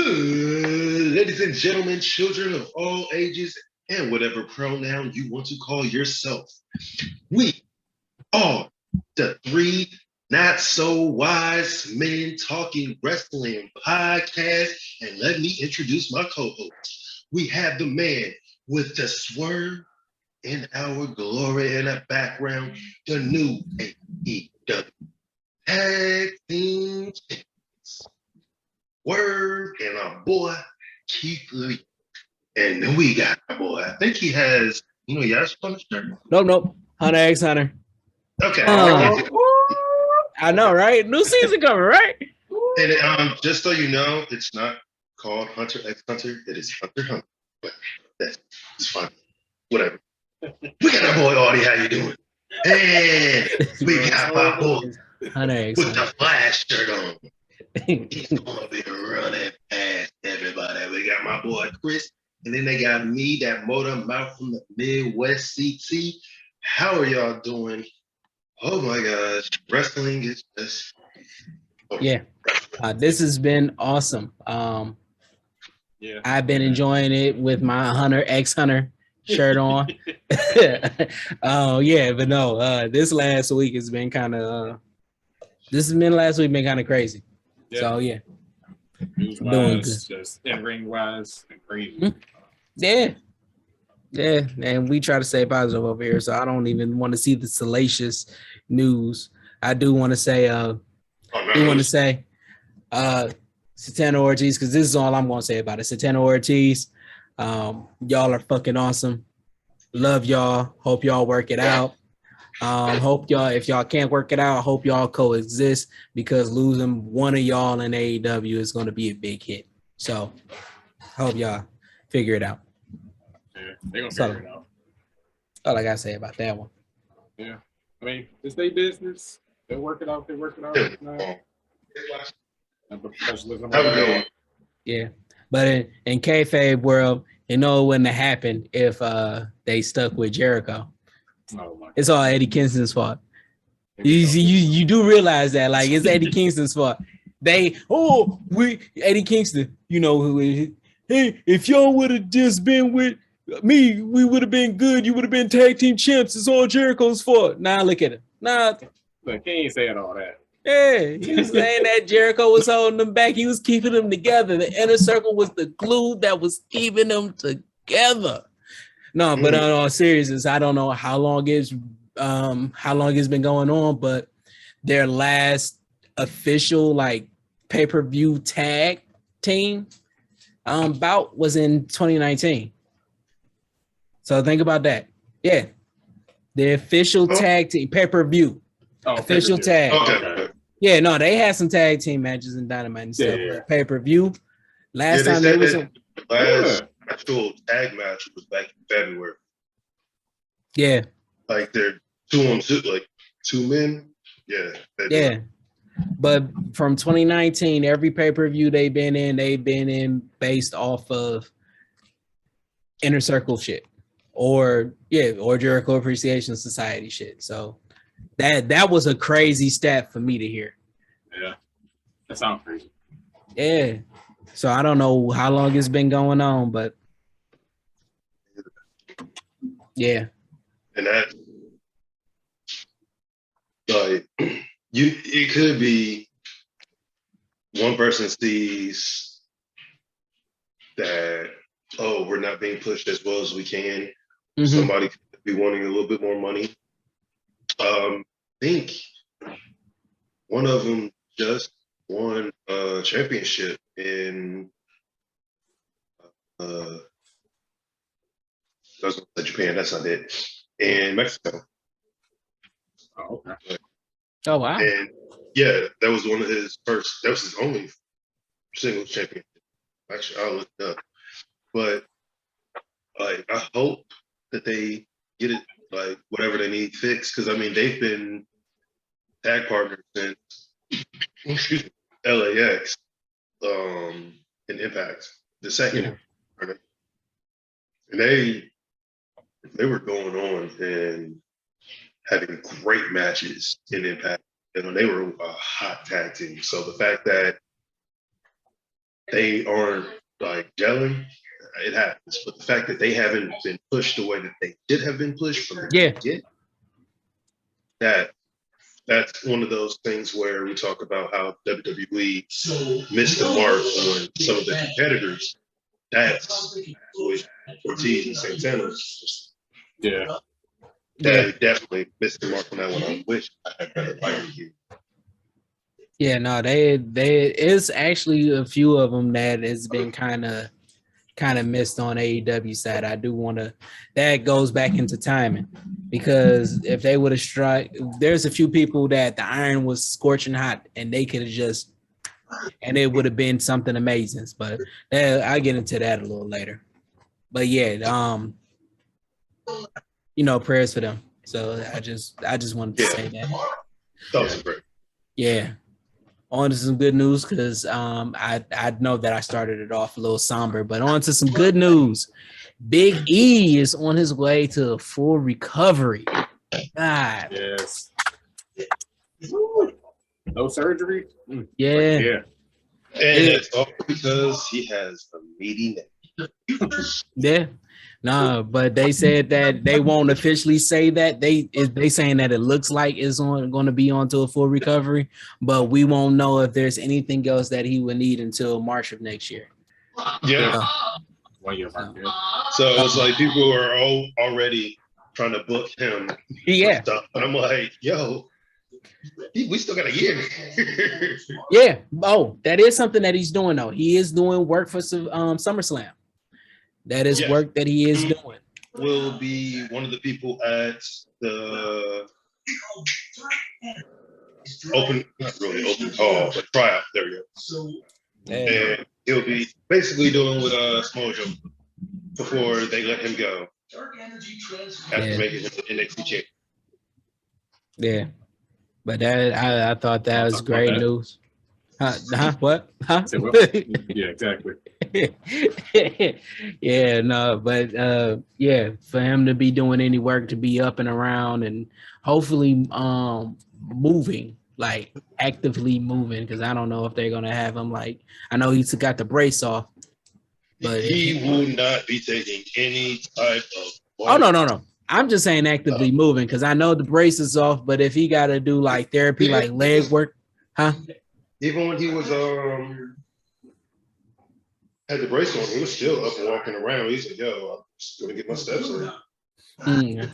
Ladies and gentlemen, children of all ages, and whatever pronoun you want to call yourself, we are the three not so wise men talking wrestling podcast. And let me introduce my co-host. We have the man with the swerve in our glory in the background, the new AEW Tag Team Titles. Word and our boy Keith Lee. And then we got our boy. I think he has, Yash on the shirt. Nope. Hunter X Hunter. Okay. I know, right? New season coming, right? And just so you know, it's not called Hunter X Hunter. It is Hunter Hunter. But that's fine. Whatever. We got our boy Audie. How you doing? And we got my boy Hunter X with the Flash shirt on. He's gonna be running past everybody. We got my boy Chris, and then they got me, that motor mouth from the Midwest CT. How are y'all doing? Oh my gosh, wrestling is just this has been awesome. I've been enjoying it with my Hunter X Hunter shirt on. But no, this last week has been kind of been kind of crazy. Yeah. So news-wise, just in-ring wise, and crazy. Yeah, and we try to stay positive over here, so I don't even want to see the salacious news. I do want to say, Santana Ortiz, because this is all I'm going to say about it. Santana Ortiz, y'all are fucking awesome. Love y'all. Hope y'all work it out. Hope y'all, if y'all can't work it out, hope y'all coexist, because losing one of y'all in AEW is going to be a big hit. So hope y'all figure it out. Yeah, they're going to figure it out. All I got to say about that one. Yeah. I mean, it's their business. They work it out. Yeah. But in kayfabe world, it wouldn't have happened if they stuck with Jericho. It's all Eddie Kingston's fault. You do realize that, like, it's Eddie Kingston's fault. Eddie Kingston, hey, if y'all would have just been with me, we would have been good. You would have been tag team champs. It's all Jericho's fault. Nah, look at him. Look, he ain't saying all that. Yeah, he was saying that Jericho was holding them back. He was keeping them together. The inner circle was the glue that was keeping them together. No, but in all seriousness, I don't know how long it's been going on, but their last official pay-per-view tag team bout was in 2019. So think about that. Yeah, the official tag team pay-per-view, official tag. Okay. Yeah, no, they had some tag team matches in Dynamite and stuff. Yeah. Pay-per-view. Last time they was last actual tag match was back in February. Yeah. Like they're 2-on-2, like two men. Yeah. Yeah. But from 2019, every pay-per-view they've been in based off of Inner Circle shit. Or Jericho Appreciation Society shit. So that was a crazy stat for me to hear. Yeah. That sounds crazy. Yeah. So I don't know how long it's been going on, but yeah. And that, it could be one person sees that, we're not being pushed as well as we can. Mm-hmm. Somebody could be wanting a little bit more money. I think one of them just won a championship in Japan. That's not it. In Mexico. Oh, okay. Oh, wow. And yeah, that was one of his first. That was his only singles championship. Actually, I'll look it up. But I hope that they get it, whatever they need fixed, because they've been tag partners since LAX, and Impact, the second, and they were going on and having great matches in Impact, and they were a hot tag team. So the fact that they aren't like gelling, it happens. But the fact that they haven't been pushed the way that they should have been pushed from the beginning, that's one of those things where we talk about how WWE missed the mark on some of the competitors. That's with Ortiz and Santana. Yeah. They definitely missed the mark on that one. I wish I had better lighting here. Yeah, no, they is actually a few of them that has been kind of missed on AEW side. I do want to, that goes back into timing, because if they would have struck, there's a few people that the iron was scorching hot and they could have just, and it would have been something amazing. But I'll get into that a little later. But yeah, prayers for them. So I just wanted to say that. That was great. Yeah. On to some good news, because I know that I started it off a little somber, but on to some good news. Big E is on his way to full recovery. God. Yes. No surgery? Yeah. Yeah. And it's all because he has a meaty neck. Yeah. No, but they said that they won't officially say that. They saying that it looks like it's going to be onto a full recovery, but we won't know if there's anything else that he would need until March of next year. Yeah. 1 year mark. Yeah. So it's like people are already trying to book him. Yeah. Stuff. And I'm like, yo, we still got a year. Yeah. Oh, that is something that he's doing though. He is doing work for SummerSlam. That is work that he is doing. Will be one of the people at the not really open call, but tryout. There we go. And he'll be basically doing with Smojo before they let him go after making him the NXT champion. Yeah, but that I thought that was great news. What? Yeah, exactly. Yeah, no, but yeah, for him to be doing any work, to be up and around, and hopefully moving, like actively moving, because I don't know if they're gonna have him like, I know he's got the brace off, but he will not be taking any type of work. Oh no. I'm just saying actively moving, because I know the brace is off, but if he got to do like therapy, like leg work, Even when he was had the brace on, he was still up and walking around. He's like, yo, I'm just gonna get my steps in.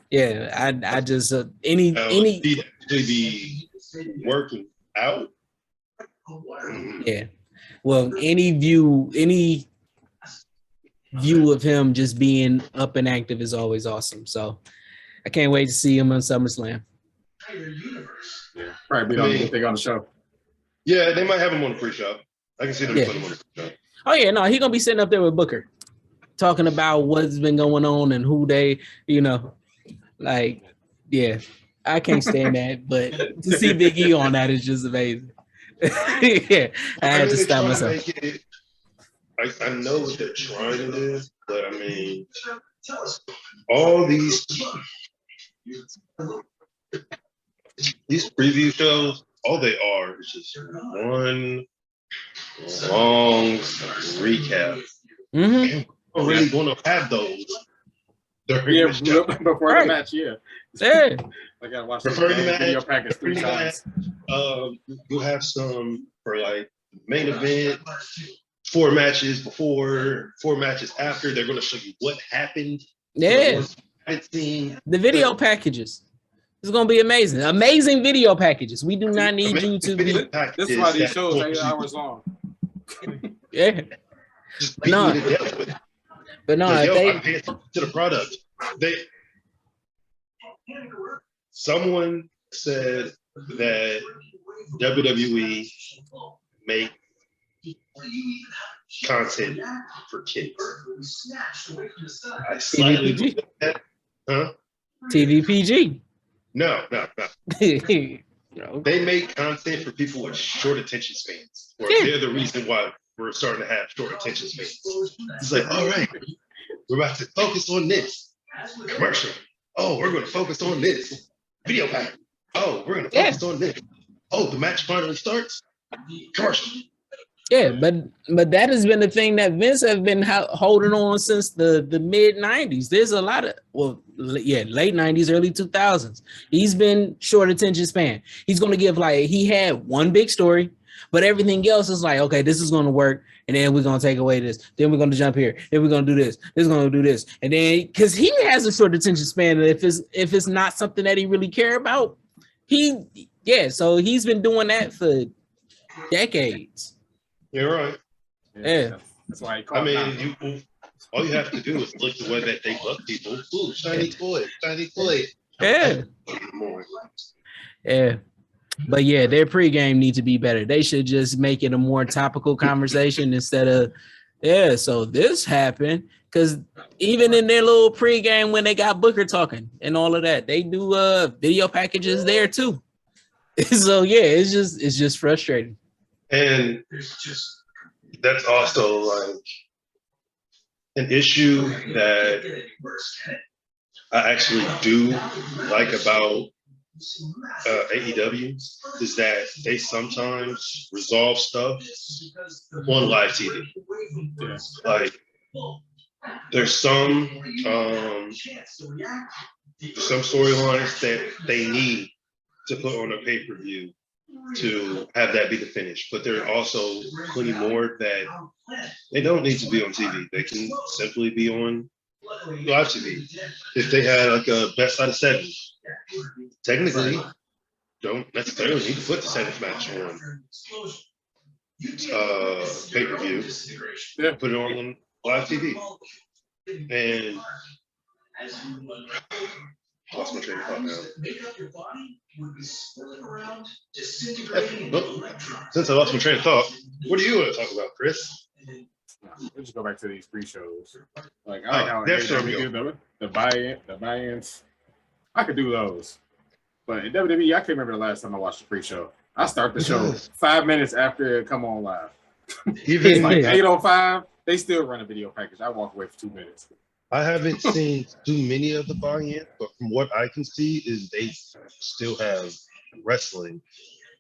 Yeah, I just any he'd actually be working out. Yeah. Well, any view of him just being up and active is always awesome. So I can't wait to see him on SummerSlam. Yeah, probably be anything on the show. Yeah, they might have him on the pre-show. I can see them putting him on the pre-show. Oh yeah, no, he's gonna be sitting up there with Booker, talking about what's been going on and who they, like, yeah, I can't stand that, but to see Big E on that is just amazing. Yeah, I had to stop myself. I know what they're trying to do, but I mean, all these preview shows, all they are is just one long recap. Mm-hmm. We're really going to have those during the show. Before the match, yeah. I gotta watch the video package 3 times. You'll have some for like main event, 4 matches before, 4 matches after. They're going to show you what happened. Yeah. The video packages. It's going to be amazing. Amazing video packages. We do not need you to be. This is why these shows are 8 hours long. Yeah. But no, I pay attention to the product. Someone said that WWE make content for kids. I slightly TVPG. No. They make content for people with short attention spans. Or they're the reason why we're starting to have short attention spans. It's like, all right, we're about to focus on this. Commercial. Oh, we're going to focus on this. Video pack. Oh, we're going to focus on this. Oh, the match finally starts. Commercial. Yeah, but that has been the thing that Vince has been holding on since the mid 90s. There's a lot of late 90s, early 2000s. He's been short attention span. He's going to give he had one big story, but everything else is okay, this is going to work, and then we're going to take away this. Then we're going to jump here. Then we're going to do this. This is going to do this, and then because he has a short attention span, and if it's not something that he really care about, so he's been doing that for decades. You're right. Yeah. That's why all you have to do is look the way that they love people. Ooh, shiny toy. Yeah. Yeah. But yeah, their pregame needs to be better. They should just make it a more topical conversation instead of, so this happened. Because even in their little pregame when they got Booker talking and all of that, they do video packages there too. So yeah, it's just frustrating. And that's also an issue that I actually do like about AEW is that they sometimes resolve stuff on live TV. There's some storylines that they need to put on a pay-per-view to have that be the finish, but there are also plenty more that they don't need to be on TV. They can simply be on live TV. If they had a best out of 7, technically don't necessarily need to put the 7th match on pay-per-view. Put it on live TV. And lost my train of thought now. Since I lost my train of thought, what do you want to talk about, Chris? We'll just go back to these pre-shows. I like how they do the buy-ins. I could do those. But in WWE, I can't remember the last time I watched a pre-show. I start the show 5 minutes after it come on live. Even 8:05, they still run a video package. I walk away for 2 minutes. I haven't seen too many of the buy-ins, but from what I can see is they still have wrestling.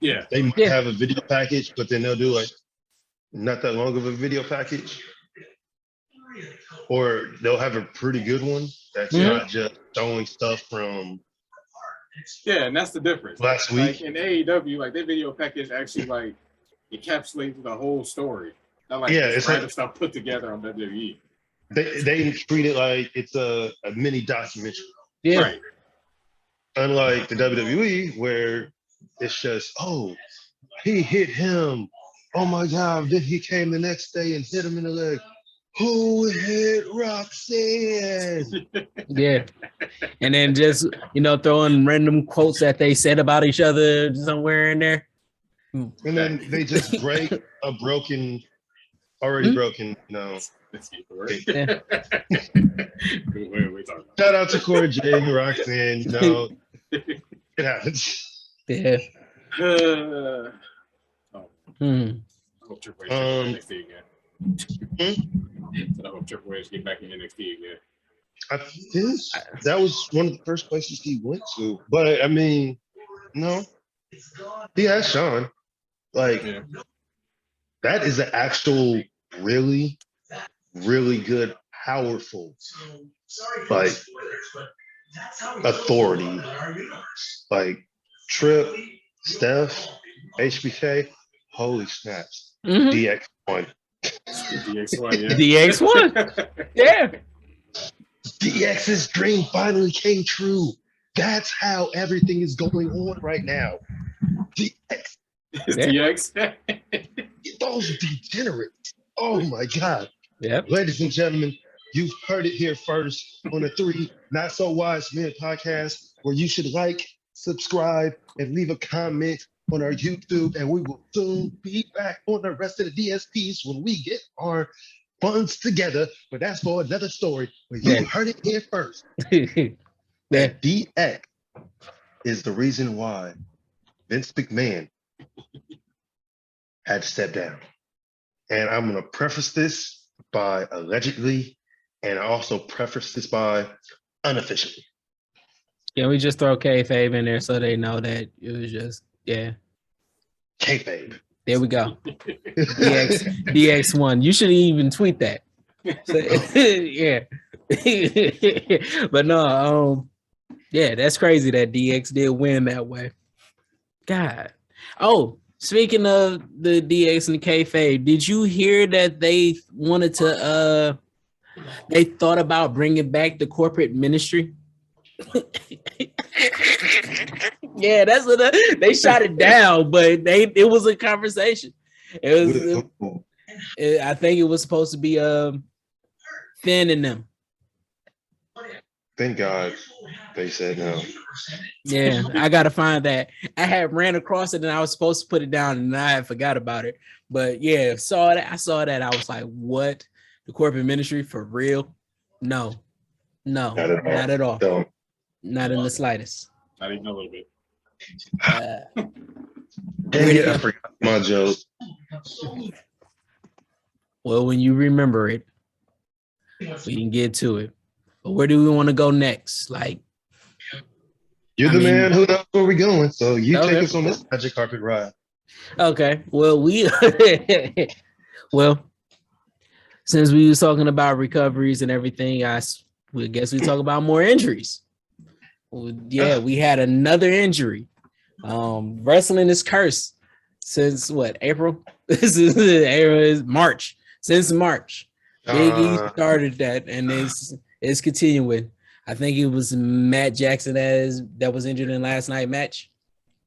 Yeah. They might have a video package, but then they'll do not that long of a video package. Or they'll have a pretty good one that's not just showing stuff from and that's the difference. Last week. In AEW, their video package actually encapsulates the whole story. Not it's random stuff put together on WWE. They treat it like it's a mini documentary. Yeah. Right. Unlike the WWE, where it's just, he hit him. Oh my God. Then he came the next day and hit him in the leg. Who hit Roxanne? Yeah. And then just, throwing random quotes that they said about each other somewhere in there. And then they just break a already broken, Yeah. Shout out to Corey J and Roxanne, it happens. Yeah. I hope Triple H NXT again. I hope Triple H get back in NXT again. I think that was one of the first places he went to, but I mean, no, he has Sean. That is an actual really, really good, powerful, authority. Trip, Steph, HBK, holy snaps. DX1. DX1, DX1. Yeah. DX's dream finally came true. That's how everything is going on right now. DX. DX. Those degenerates. Oh my God. Yep. Ladies and gentlemen, you've heard it here first on the 3 Not So Wise Men podcast, where you should subscribe, and leave a comment on our YouTube, and we will soon be back on the rest of the DSPs when we get our funds together. But that's for another story. But you heard it here first. That DX is the reason why Vince McMahon had to step down. And I'm going to preface this by allegedly, and I also preface this by unofficially. Can we just throw kayfabe in there so they know that it was just, Kayfabe. There we go. DX1. You shouldn't even tweet that. So, yeah. But no, yeah, that's crazy that DX did win that way. God. Oh, speaking of the DX and the kayfabe, did you hear that they wanted to they thought about bringing back the corporate ministry? Yeah, that's what they shot it down, but it was a conversation. It was I think it was supposed to be Finn and them. Thank God they said no. Yeah, I gotta find that. I had ran across it and I was supposed to put it down and I forgot about it. But yeah, I saw that. I was like, what? The corporate ministry for real? No, not at all. Don't. Not in the slightest. Not even a little bit. I forgot my joke. Well, when you remember it, we can get to it. But where do we want to go next? Like, you're the man who knows where we're going, so you take us on this magic carpet ride. Okay. Well, since we was talking about recoveries and everything, I guess we talk about more injuries. Well, yeah, we had another injury. Wrestling is cursed since what? April? This is March. Since March, Big E started that, and it's continuing. I think it was Matt Jackson that was injured in last night's match.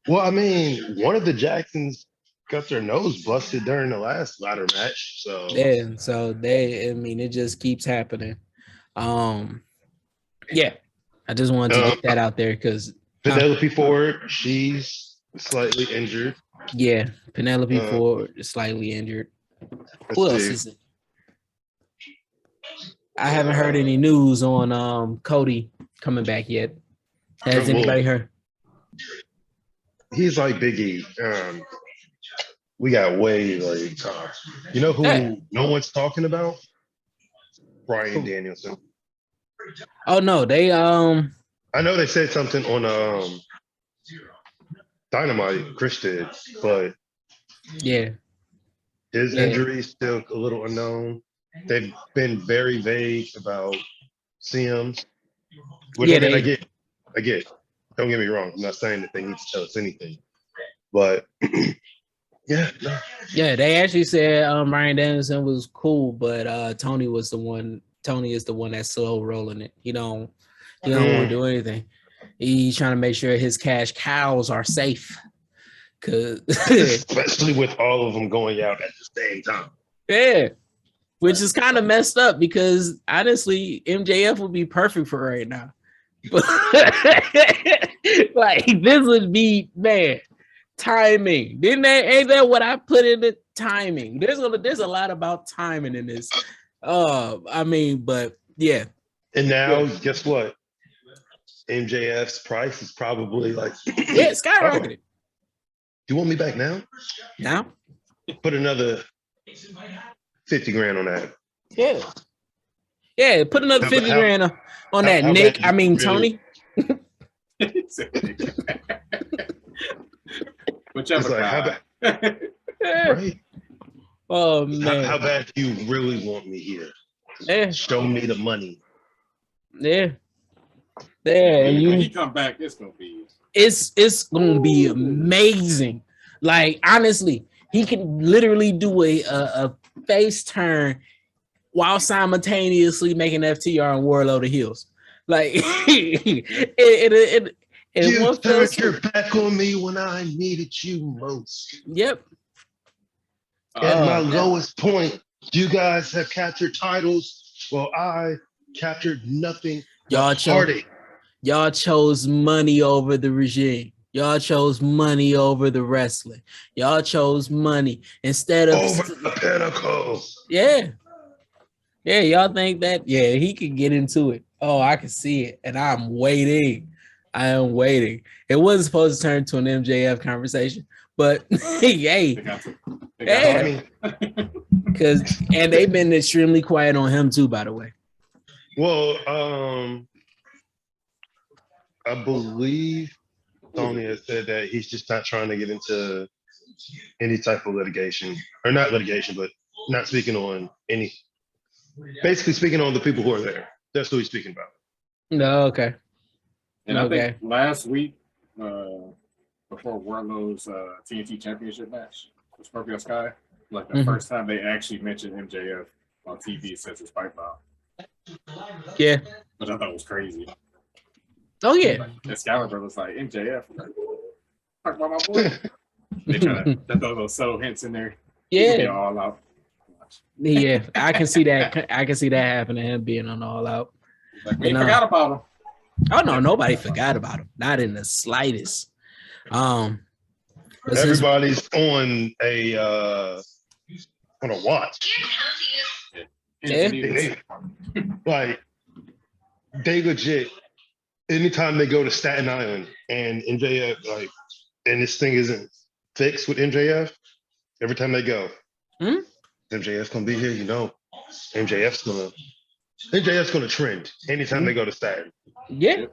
Well, I mean, one of the Jacksons got their nose busted during the last ladder match. So yeah, so it just keeps happening. Yeah, I just wanted to get that out there because Penelope Ford, she's slightly injured. Yeah, Penelope Ford is slightly injured. Who else is it? I haven't heard any news on Cody coming back yet. Has anybody heard? He's like Big E. We got way like you know who no one's talking about? Bryan Danielson. Oh no, they I know they said something on Dynamite, Chris did, but yeah, his injury is still a little unknown. They've been very vague about CMs. Which I mean, I get. Don't get me wrong. I'm not saying that they need to tell us anything, but yeah, no. Yeah, they actually said Bryan Danielson was cool, but Tony is the one that's slow rolling it. He don't want to do anything. He's trying to make sure his cash cows are safe. Especially with all of them going out at the same time. Yeah. Which is kind of messed up because honestly, MJF would be perfect for right now. Like this would be timing. Ain't that what I put in the timing? There's a lot about timing in this. But yeah. And now guess what? MJF's price is probably like skyrocketed. You want me back now? Now? Put another 50 grand on that. Yeah. Yeah, put another 50 grand on that, Nick. I mean, Tony. Whichever. Like, right? Oh man. How bad do you really want me here? Yeah. Show me the money. Yeah. Yeah. And when he come back, it's gonna be amazing. Like honestly, he can literally do a face turn while simultaneously making FTR and Warlord of Heels. Like you turned your back on me when I needed you most. Yep. At my lowest point, you guys have captured titles while I captured nothing. Y'all chose money over the regime. Y'all chose money over the wrestling. Y'all chose money instead of over the pinnacle. Yeah. Yeah, y'all think that? Yeah, he could get into it. Oh, I can see it. And I'm waiting. I am waiting. It wasn't supposed to turn into an MJF conversation, but hey. And they've been extremely quiet on him too, by the way. Well, I believe Tony has said that he's just not trying to get into any type of litigation, or not litigation, but not speaking on any. Basically, speaking on the people who are there. That's who he's speaking about. No, okay. And I think last week, before Wardlow's TNT Championship match with Scorpio Sky, like the first time they actually mentioned MJF on TV since his fight bomb. Yeah. Which I thought was crazy. Oh, yeah. Excalibur was like, MJF. Like, talk about my boy. They try to throw those subtle hints in there. Yeah. All out. Yeah, I can see that. I can see that happening, him being on All Out. Like, we forgot about him. Oh no, nobody forgot about him. Not in the slightest. Everybody's on a watch. Yeah. Like they legit. Anytime they go to Staten Island and MJF, like, and this thing isn't fixed with MJF, every time they go, MJF's gonna be here, you know. MJF's gonna trend anytime they go to Staten. Yeah.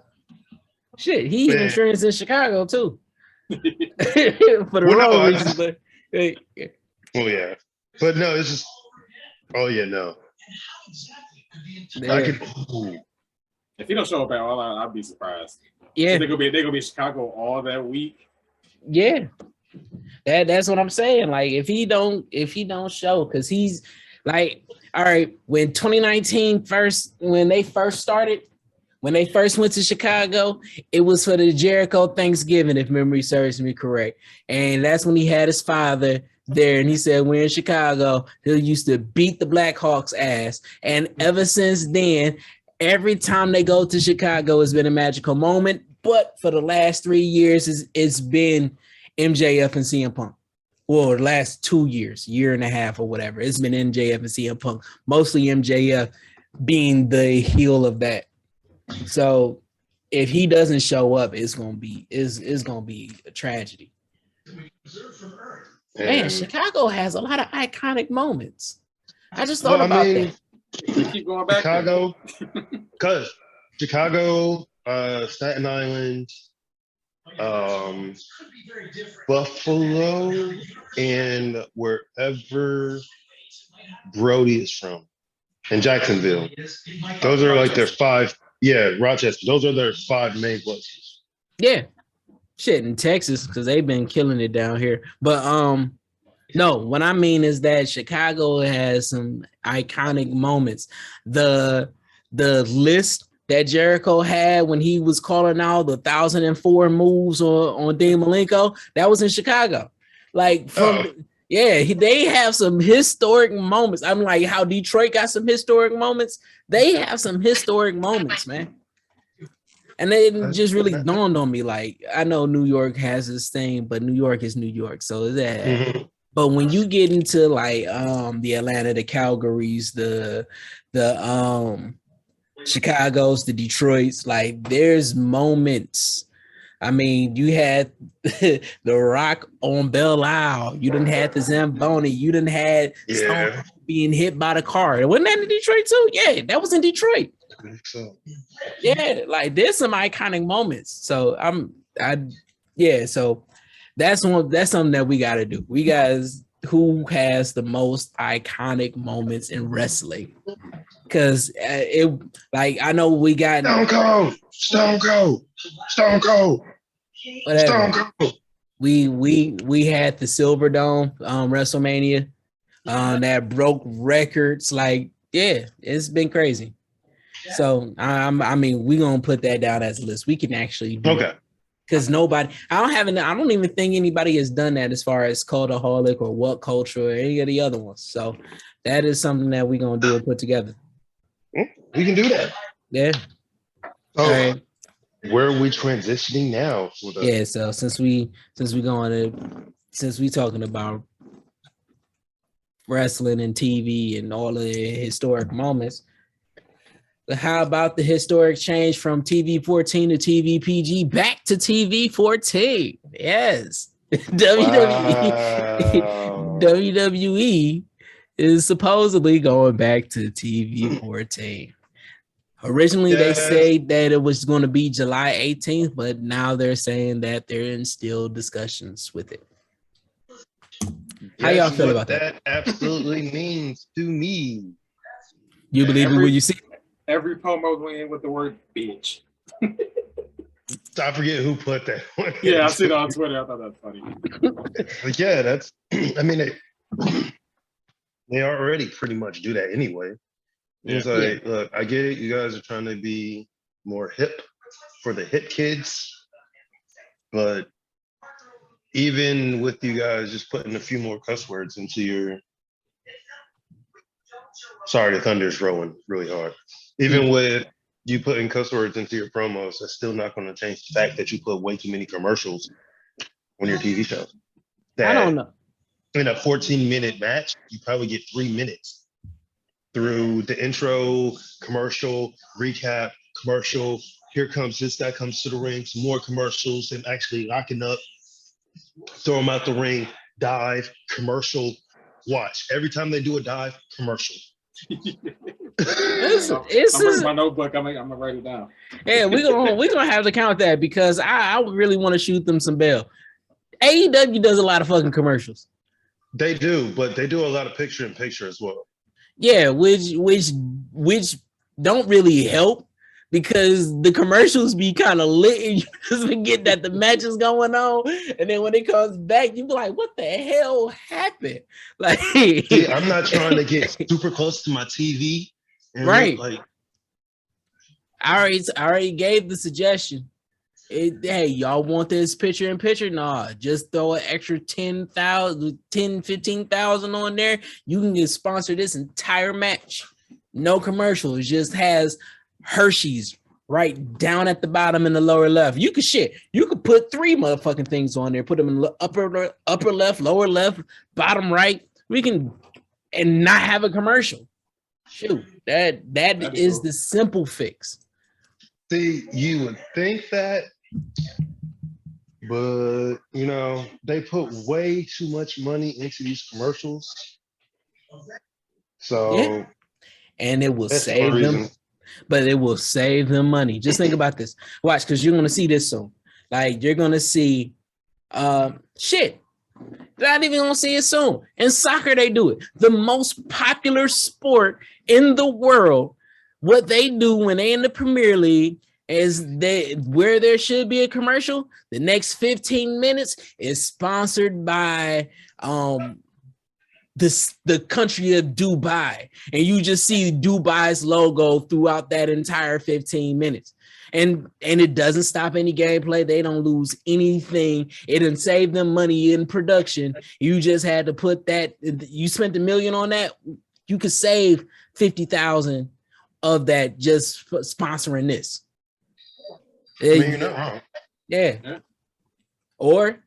Shit, he even trends in Chicago too. For the wrong reasons, but well, yeah. But no, it's just no. Yeah. If he don't show up at All Out, I'd be surprised. Yeah. They're gonna be in Chicago all that week. Yeah. That's what I'm saying. Like if he don't show, because he's like, all right, when 2019 when they first went to Chicago, it was for the Jericho Thanksgiving, if memory serves me correct. And that's when he had his father there, and he said, we're in Chicago. He used to beat the Blackhawks ass. And ever since then, every time they go to Chicago, it's been a magical moment. But for the last 3 years, it's been MJF and CM Punk. Well, the last 2 years, year and a half or whatever. It's been MJF and CM Punk. Mostly MJF being the heel of that. So if he doesn't show up, it's gonna be a tragedy. Man, Chicago has a lot of iconic moments. I just thought about that. Keep going back. Chicago, because Chicago, Staten Island, Buffalo, and wherever Brody is from, and Jacksonville. Those are like their 5. Yeah, Rochester. Those are their 5 main places. Yeah, shit in Texas because they've been killing it down here. But no, what I mean is that Chicago has some iconic moments. The list that Jericho had when he was calling out the 1,004 moves on Dean Malenko, that was in Chicago. Like they have some historic moments. I'm like how Detroit got some historic moments. They have some historic moments, man. And it just really dawned on me. Like I know New York has this thing, but New York is New York. So that. But when you get into like the Atlanta, the Calgarys, the Chicago's, the Detroits, like there's moments. I mean, you had the Rock on Belle Isle. You didn't have the Zamboni. You didn't had Stone being hit by the car. Wasn't that in Detroit too? Yeah, that was in Detroit. I think so. Yeah, like there's some iconic moments. So so that's something that we got to do. We guys who has the most iconic moments in wrestling. Because I know we got Stone Cold. Whatever. Stone Cold. We had the Silverdome WrestleMania that broke records. Like, yeah, it's been crazy. So I mean, we're gonna put that down as a list. We can actually do it. Because I don't even think anybody has done that as far as Cultaholic or What Culture or any of the other ones. So that is something that we're gonna do and put together. We can do that. Yeah. All right. Where are we transitioning now? Yeah, so since we talking about wrestling and TV and all the historic moments, how about the historic change from TV 14 to TVPG back to TV 14? Yes. WWE is supposedly going back to TV 14. Originally, they said that it was going to be July 18th, but now they're saying that they're in still discussions with it. How y'all feel about that? That absolutely means to me. You believe it when you see it? Every promo went in with the word bitch. I forget who put that one. Yeah, I see it on Twitter. I thought that was funny. But yeah, that's, I mean, they already pretty much do that anyway. It's like, look, I get it. You guys are trying to be more hip for the hip kids. But even with you guys just putting a few more cuss words into your, sorry, the Thunder's rolling really hard. Even with you putting cuss words into your promos, that's still not going to change the fact that you put way too many commercials on your TV show. I don't know. In a 14-minute match, you probably get 3 minutes through the intro, commercial, recap, commercial. Here comes this guy comes to the ring, some more commercials, and actually locking up, throw him out the ring, dive, commercial, watch. Every time they do a dive, commercial. I'm bringing my notebook. I'm gonna write it down. Yeah, we're gonna have to count that because I really want to shoot them some bail. AEW does a lot of fucking commercials. They do, but they do a lot of picture-in-picture as well. Yeah, which don't really help because the commercials be kind of lit and you just forget that the match is going on, and then when it comes back, you be like, "What the hell happened?" Like, see, I'm not trying to get super close to my TV. Right. Like, I already gave the suggestion. Hey, y'all want this picture-in-picture? Nah, just throw an extra 15,000 on there. You can get sponsored this entire match. No commercials. It just has Hershey's right down at the bottom in the lower left. You could put 3 motherfucking things on there. Put them in the upper left, lower left, bottom right. And not have a commercial. Shoot, that is the simple fix. See, you would think that, but they put way too much money into these commercials. So, and it will save them, but it will save them money. Just think about this. Watch, because you're gonna see this soon. Like you're gonna see, shit. Not even gonna see it soon. In soccer, they do it. The most popular sport in the world. What they do when they in the Premier League is where there should be a commercial. The next 15 minutes is sponsored by the country of Dubai, and you just see Dubai's logo throughout that entire 15 minutes. And it doesn't stop any gameplay. They don't lose anything. It didn't save them money in production. You just had to put that. You spent $1 million on that. You could save 50,000 of that just sponsoring this. I mean, you're not wrong. Yeah. Or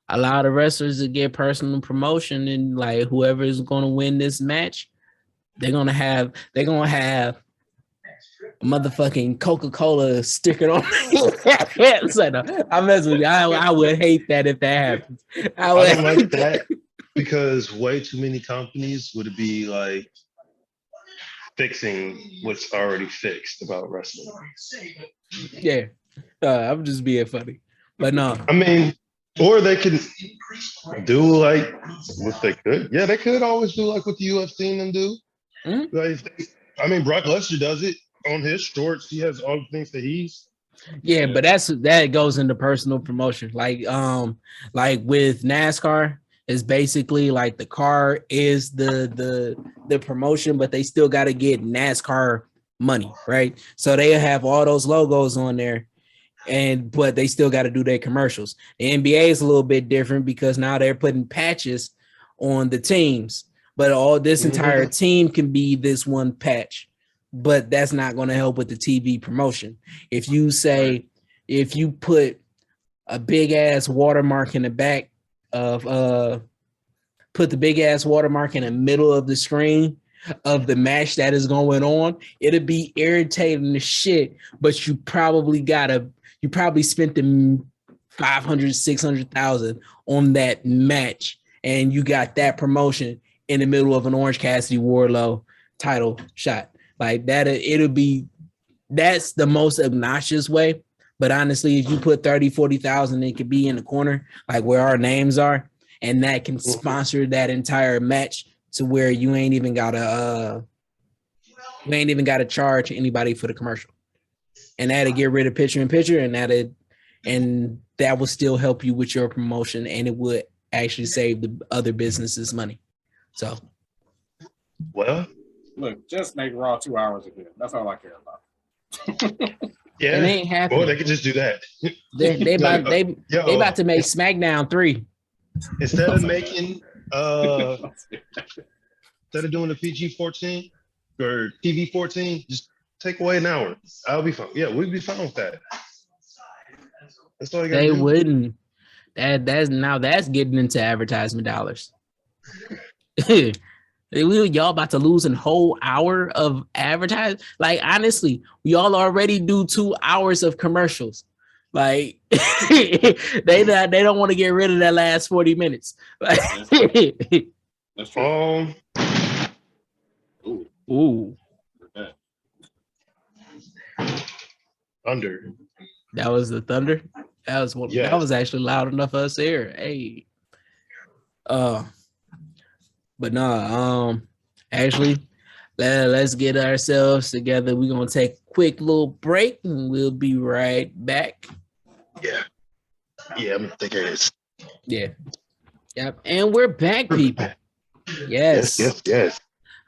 allow the wrestlers to get personal promotion, and like whoever is going to win this match, they're gonna have a motherfucking Coca-Cola sticker on. So, no, I mess with you. I would hate that if that happens. I don't like that because way too many companies would be like fixing what's already fixed about wrestling. Yeah, I'm just being funny, but no. I mean, or they can do like what they could. Yeah, they could always do like what the UFC and them do. Mm-hmm. I mean, Brock Lesnar does it on his shorts. He has all the things that he's. Yeah, but that goes into personal promotion. Like with NASCAR, it's basically like the car is the promotion, but they still got to get NASCAR money, right? So they have all those logos on there, but they still got to do their commercials. The NBA is a little bit different because now they're putting patches on the teams. But all this entire team can be this one patch, but that's not going to help with the TV promotion. If you put a big ass watermark in the back of put the big ass watermark in the middle of the screen of the match that is going on, it'll be irritating the shit. But you probably spent the 500, 600,000 on that match, and you got that promotion in the middle of an Orange Cassidy Wardlow title shot like that. That's the most obnoxious way, But honestly, if you put 30, 40,000, it could be in the corner, like where our names are, and that can sponsor that entire match to where you ain't even gotta charge anybody for the commercial. And that'll get rid of picture in picture, and that will still help you with your promotion, and it would actually save the other businesses money. So, well, look, just make Raw 2 hours again. That's all I care about. Yeah, it ain't happening. Or they could just do that. They about to make SmackDown 3. Instead of making instead of doing the PG-14 or TV-14, just take away an hour. I'll be fine. Yeah, we'd be fine with that. That's all you gotta They do. wouldn't. That's getting into advertisement dollars. Y'all about to lose a whole hour of advertising. Like, honestly, y'all already do 2 hours of commercials. Like, they don't want to get rid of that last 40 minutes. Like, that's true. Ooh. Thunder. That was the thunder. That was one. Yes. That was actually loud enough for us here. Hey. But no, actually, let's get ourselves together. We're gonna take a quick little break and we'll be right back. Yeah, I'm thinking it's. Yeah. Yep. And we're back, people. Yes.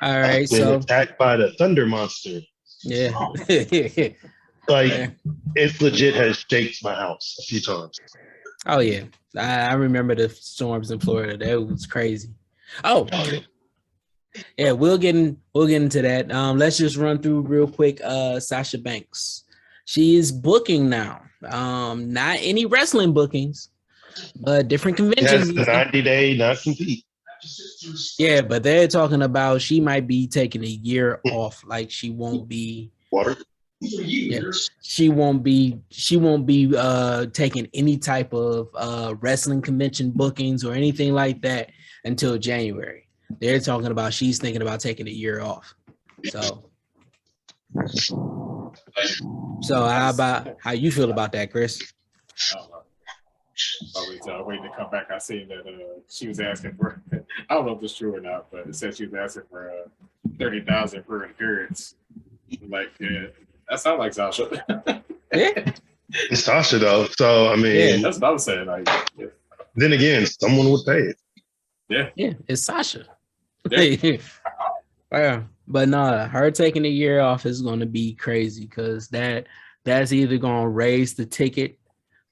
All right. I've been attacked by the Thunder Monster. Yeah. It's legit has shaked my house a few times. Oh yeah. I remember the storms in Florida. That was crazy. Oh, yeah, we'll get into that. Let's just run through real quick. Sasha Banks, she is booking now. Not any wrestling bookings, but different conventions. Yes, the 90-day not compete. Yeah, but they're talking about she might be taking a year off. Like she won't be. Water. Yeah, she won't be taking any type of wrestling convention bookings or anything like that until January. They're talking about she's thinking about taking a year off. So how you feel about that, Chris? Waiting to come back. I seen that she was asking for. I don't know if it's true or not, but it said she was asking for $30,000 per appearance. Like, yeah, that sounds like Sasha. Yeah, it's Sasha though. So I mean, yeah, that's what I was saying. Like, yeah. Then again, someone would pay it. Yeah, it's Sasha. Yeah. Yeah. But no, her taking a year off is going to be crazy because that's either going to raise the ticket.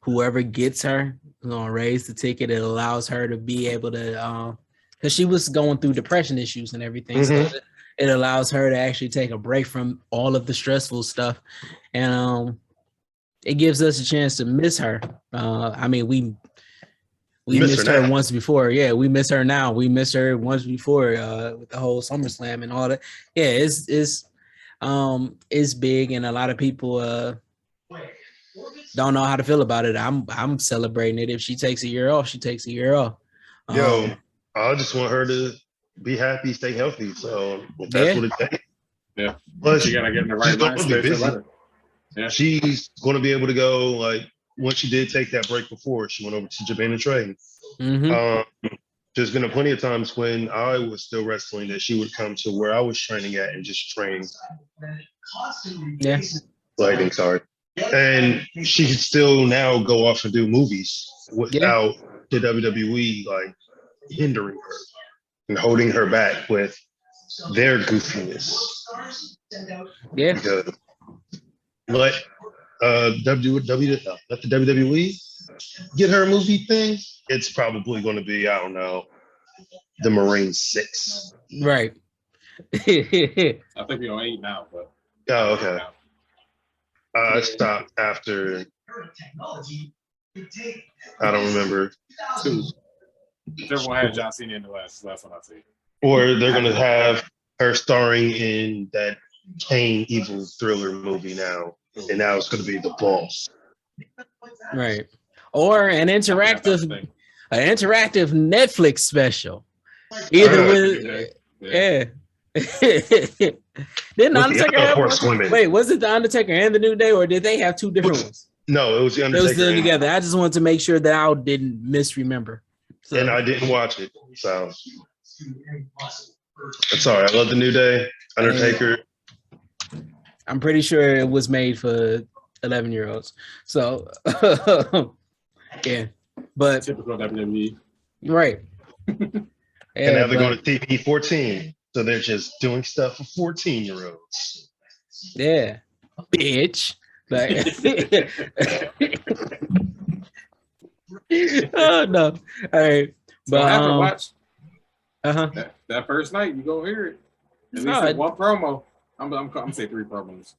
Whoever gets her is going to raise the ticket. It allows her to be able to, because she was going through depression issues and everything. Mm-hmm. So it allows her to actually take a break from all of the stressful stuff. And it gives us a chance to miss her. I mean, we missed her once before. Yeah, we miss her now. We missed her once before with the whole SummerSlam and all that. Yeah, it's big, and a lot of people don't know how to feel about it. I'm celebrating it. If she takes a year off, she takes a year off. I just want her to be happy, stay healthy. So if that's what it takes. Yeah. Plus, you gotta get in the right mindset. Yeah. She's going to be able to go like. When she did take that break before, she went over to Japan and trained. Mm-hmm. There's been plenty of times when I was still wrestling that she would come to where I was training at and just train. Yeah. Lighting, sorry. And she could still now go off and do movies without the WWE like hindering her and holding her back with their goofiness. Yeah. Because, let the WWE get her a movie thing, it's probably going to be, I don't know, the Marine 6. Right. I think we're on 8 now, but. Oh, okay. I stopped after. I don't remember. 2. Everyone had John Cena in the last one I see. Or they're going to have her starring in that Kane evil thriller movie now. And now it's going to be The Boss. Right. Or an interactive Netflix special. Either with Didn't Undertaker have one? Wait, was it The Undertaker and The New Day, or did they have 2 different ones? No, it was the It Undertaker. was still together. I just wanted to make sure that I didn't misremember. So. And I didn't watch it, so it's all right. I love the New Day, Undertaker. I'm pretty sure it was made for 11-year-olds. So yeah, but typical WWE. Right. And now they're going to TV 14, so they're just doing stuff for 14-year-olds. Yeah, bitch. Like, oh no. All right, but I have to watch. That first night, you go hear it. At least one promo. I'm say 3 promos.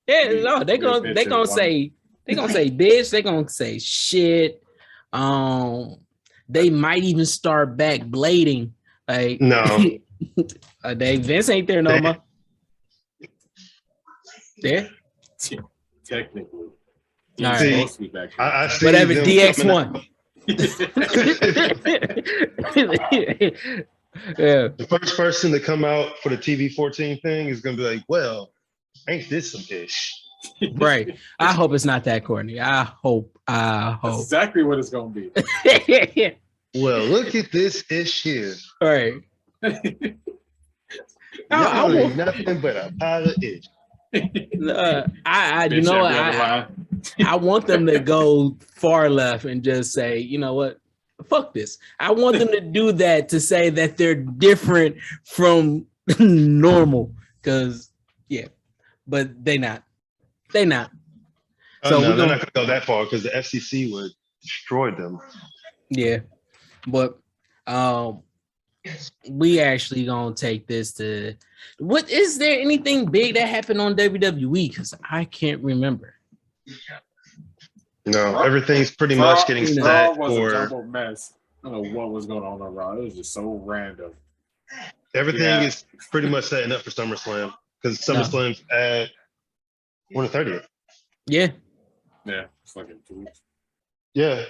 Yeah, no, they're gonna say bitch. They're gonna say shit. They might even start back blading. Like no, Vince ain't there no more. Yeah, technically. All see, I see whatever. DX1. Yeah. The first person to come out for the TV 14 thing is gonna be like, well, ain't this some ish? Right. I hope it's not that, Courtney. I hope. That's exactly what it's gonna be. Well, look at this ish here. All right. Y'all ain't nothing but a pile of ish. I want them to go far left and just say, you know what? Fuck this. I want them to do that, to say that they're different from normal, because but they not. So no, they're not gonna go that far because the FCC would destroy them. Yeah, but we actually gonna take this to. What is there anything big that happened on WWE? Because I can't remember. No, everything's pretty much getting set for a jumbled mess. I don't know what was going on Raw. It was just so random. Everything is pretty much setting up for SummerSlam, because SummerSlam's at on the 30th. Yeah, it's like in 2 weeks. Yeah.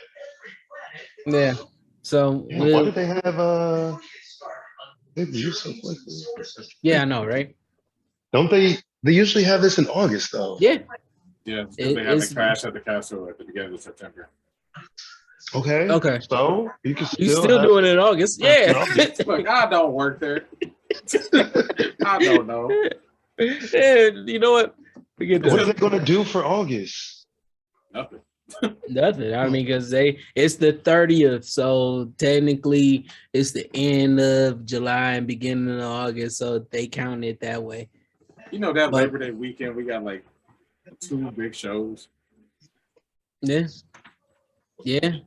So why did they have Yeah, I know, right? Don't they? They usually have this in August, though. Yeah. Yeah, they have the Crash at the Castle at the beginning of September. Okay. So you can still doing it in August. Yeah. Look, I don't work there. I don't know. Yeah, you know what? What are they going to do for August? Nothing. Nothing. I mean, because it's the 30th, so technically it's the end of July and beginning of August, so they count it that way. You know, that Labor Day weekend, we got like 2 big shows. Yeah. I'm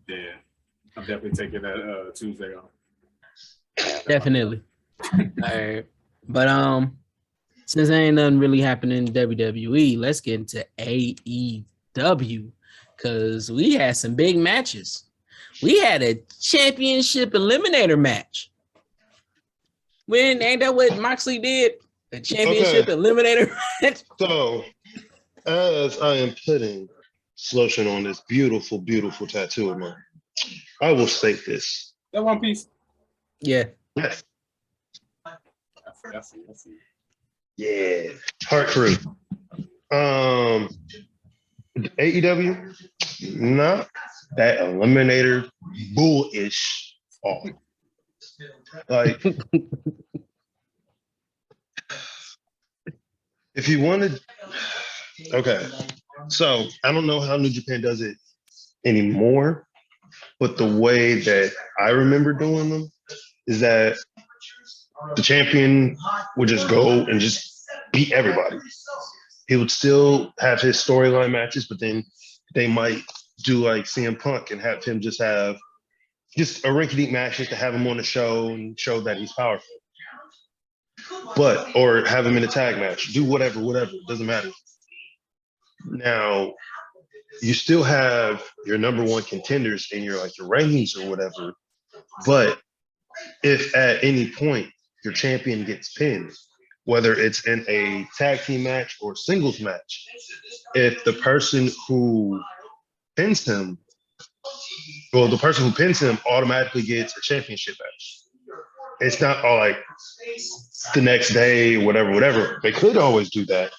definitely taking that Tuesday off. Definitely. All right. But since there ain't nothing really happening in WWE, let's get into AEW, because we had some big matches. We had a championship eliminator match. Ain't that what Moxley did? A championship eliminator match. So, as I am putting lotion on this beautiful, beautiful tattoo of mine, I will state this. That one piece? Yeah. Yes. I see. Yeah. Heart crew. AEW, not that eliminator bullish all. Like, if you wanted, okay. So I don't know how New Japan does it anymore, but the way that I remember doing them is that the champion would just go and just beat everybody. He would still have his storyline matches, but then they might do like CM Punk and have him just have just a rinky-dink match just to have him on the show and show that he's powerful. Or have him in a tag match. Do whatever, it doesn't matter. Now, you still have your number one contenders in your rankings or whatever, but if at any point your champion gets pinned, whether it's in a tag team match or singles match, if the person who pins him, the person who pins him automatically gets a championship match. It's not all like the next day, whatever. They could always do that,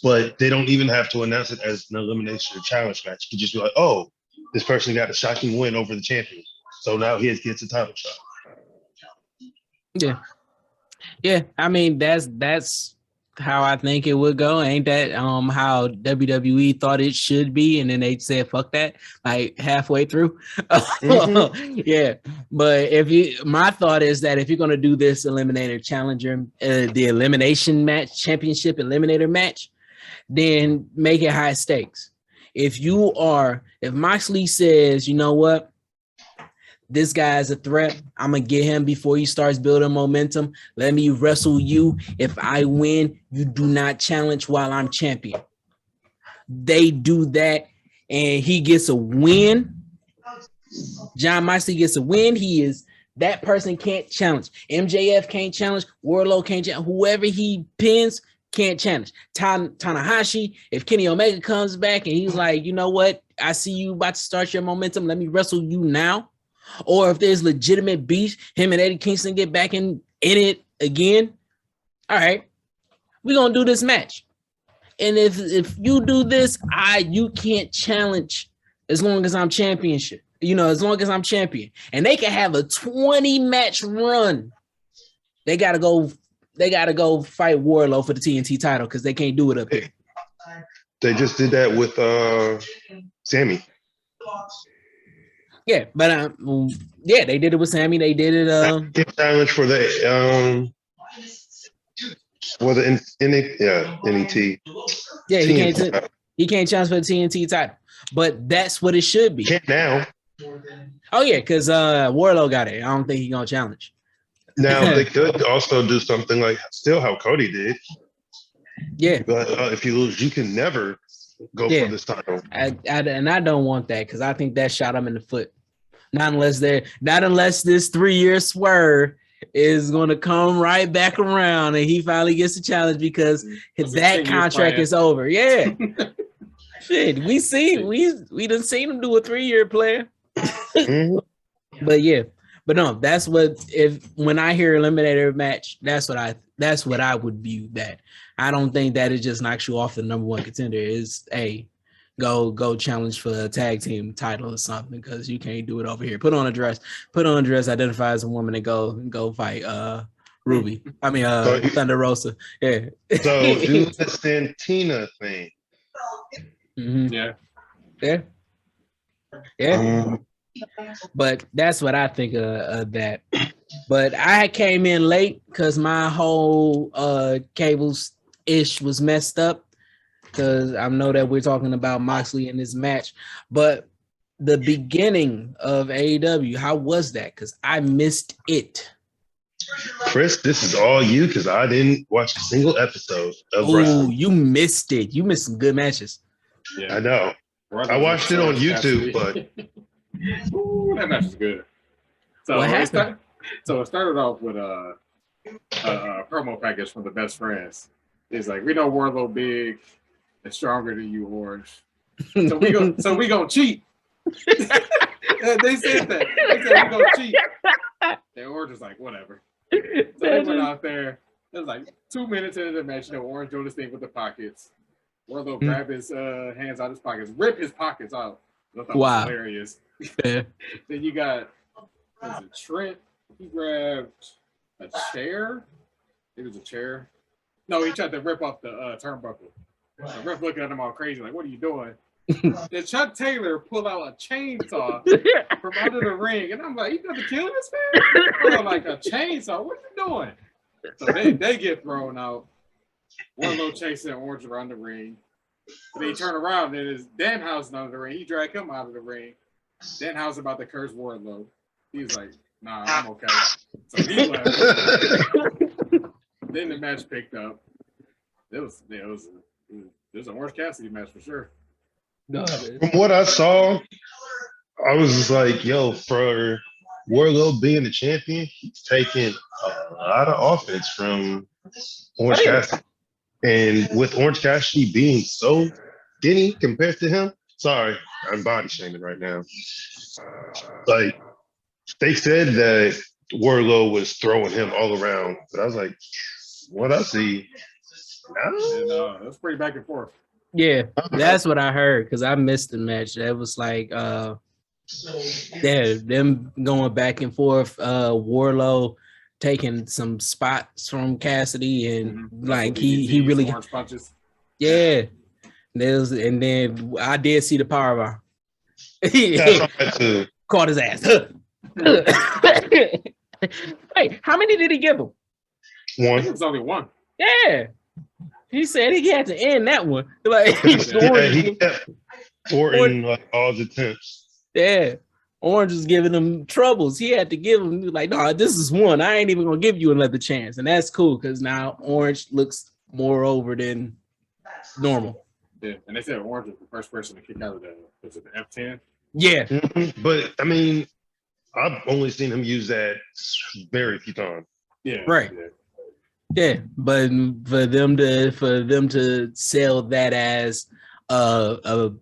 But they don't even have to announce it as an elimination or challenge match. You can just be like, oh, this person got a shocking win over the champion. So now he gets a title shot. Yeah. Yeah. I mean, that's how I think it would go. Ain't that how WWE thought it should be? And then they said, fuck that, like halfway through. Mm-hmm. Yeah. But my thought is that if you're gonna do this eliminator challenger, the elimination match, championship eliminator match, then make it high stakes. If Moxley says, you know what, this guy is a threat, I'm gonna get him before he starts building momentum. Let me wrestle you. If I win, you do not challenge while I'm champion. They do that, and he gets a win. John Moxley gets a win. That person can't challenge. MJF can't challenge. Wardlow can't challenge. Whoever he pins can't challenge. Tanahashi, if Kenny Omega comes back and he's like, you know what, I see you about to start your momentum, let me wrestle you now. Or if there's legitimate beef, him and Eddie Kingston get back in it again. All right, we're gonna do this match. And if you do this, you can't challenge as long as I'm championship. As long as I'm champion. And they can have a 20-match run. They gotta go fight Wardlow for the TNT title because they can't do it up here. They just did that with Sammy. Yeah, but they did it with Sammy. They did it. Challenge for the NET. Yeah, he can't challenge for the TNT title, but that's what it should be. Can't now. Oh yeah, because Wardlow got it. I don't think he's gonna challenge. Now they could also do something like still how Cody did. Yeah, but if you lose, you can never go for this title. And I don't want that because I think that shot him in the foot. Not unless this 3-year swerve is going to come right back around and he finally gets a challenge because that contract is over. Yeah. Shit, we done seen him do a 3-year plan. Mm-hmm. But no, that's when I hear eliminator match, that's what I would view that. I don't think that it just knocks you off the number one contender. Is go challenge for a tag team title or something because you can't do it over here. Put on a dress, identify as a woman and go fight Ruby. I mean Thunder Rosa. Yeah. So do the Santina thing. Mm-hmm. Yeah. But that's what I think of that. But I came in late because my whole cables ish was messed up. Because I know that we're talking about Moxley in this match, but the beginning of AEW, how was that? Because I missed it. Chris, this is all you because I didn't watch a single episode of wrestling. You missed it. You missed some good matches. Yeah, I know. I watched it on YouTube, but that match is good. So what happened? It started off with a promo package from the Best Friends. It's like, we know Wardlow big and stronger than you, Orange. So we gonna cheat. They said that. They said we gonna cheat. And Orange was like, whatever. So they went out there. It was like 2 minutes into the match. Orange doing this thing with the pockets. Wardlow grabbed his hands out of his pockets, rip his pockets out. I thought was hilarious. Yeah. Then you got Trent. He grabbed a chair. It was a chair. No, he tried to rip off the turnbuckle. The ref looking at him all crazy, like, what are you doing? Then Chuck Taylor pulled out a chainsaw from under the ring, and I'm like, you got to kill this man? Pull out like a chainsaw. What are you doing? So they get thrown out. Wardlow chasing Orange around the ring. Then he turn around and it's Danhausen under the ring. He dragged him out of the ring. Danhausen about to curse Wardlow. He's like, nah, I'm okay. So he left. Then the match picked up. It was an Orange Cassidy match for sure. From what I saw, I was just like, yo, for Wardlow being the champion, he's taking a lot of offense from Orange Cassidy. And with Orange Cassidy being so skinny compared to him, sorry, I'm body shaming right now. Like, they said that Wardlow was throwing him all around, but I was like, what I see, And it was pretty back and forth. Yeah, that's what I heard because I missed the match. That was like them going back and forth, Warlow taking some spots from Cassidy and like he really orange punches. Yeah. And then I did see the power bar. Caught his ass. Wait, how many did he give him? One. It was only one. Yeah. He said he had to end that one. Like he kept thwarting like all the attempts. Yeah. Orange was giving him troubles. He had to give him like, no, this is one. I ain't even gonna give you another chance. And that's cool because now Orange looks more over than normal. Yeah, and they said Orange was the first person to kick out of the F10. Yeah. Mm-hmm. But I mean, I've only seen him use that very few times. Yeah. Right. Yeah. But for them to sell that as oh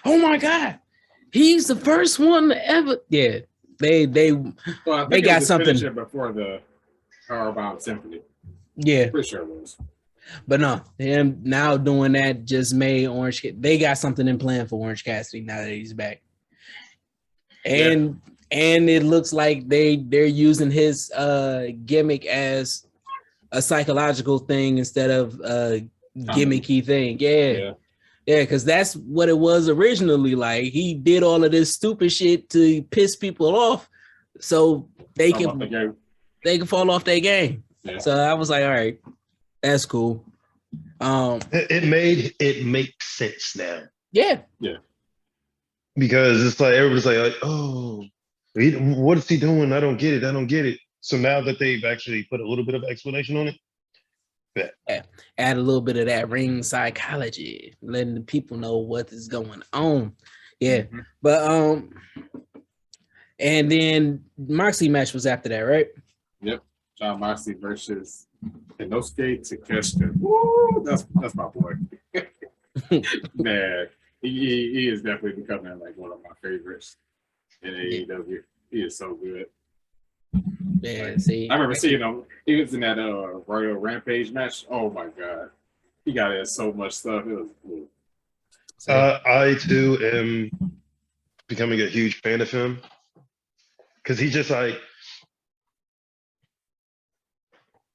my God, he's the first one to ever. Yeah. They got something before the Powerbomb Symphony. Yeah. Pretty sure it was. But no, him now doing that just made Orange. They got something in plan for Orange Cassidy now that he's back, and it looks like they're using his gimmick as a psychological thing instead of a gimmicky thing. Yeah, because that's what it was originally. Like he did all of this stupid shit to piss people off, so they can fall off their game. Yeah. So I was like, all right. That's cool. It makes sense now. Yeah. Because it's like everybody's like, oh, what is he doing? I don't get it. So now that they've actually put a little bit of explanation on it, add a little bit of that ring psychology, letting the people know what is going on. Yeah. Mm-hmm. But and then Moxley match was after that, right? Yep. John Moxley versus Inosuke Takeshita. Woo, that's my boy. Man, he is definitely becoming like one of my favorites in AEW. He is so good. Yeah, I remember seeing him. He was in that Royal Rampage match. Oh my God, he got in so much stuff. It was cool. I too am becoming a huge fan of him because he just like.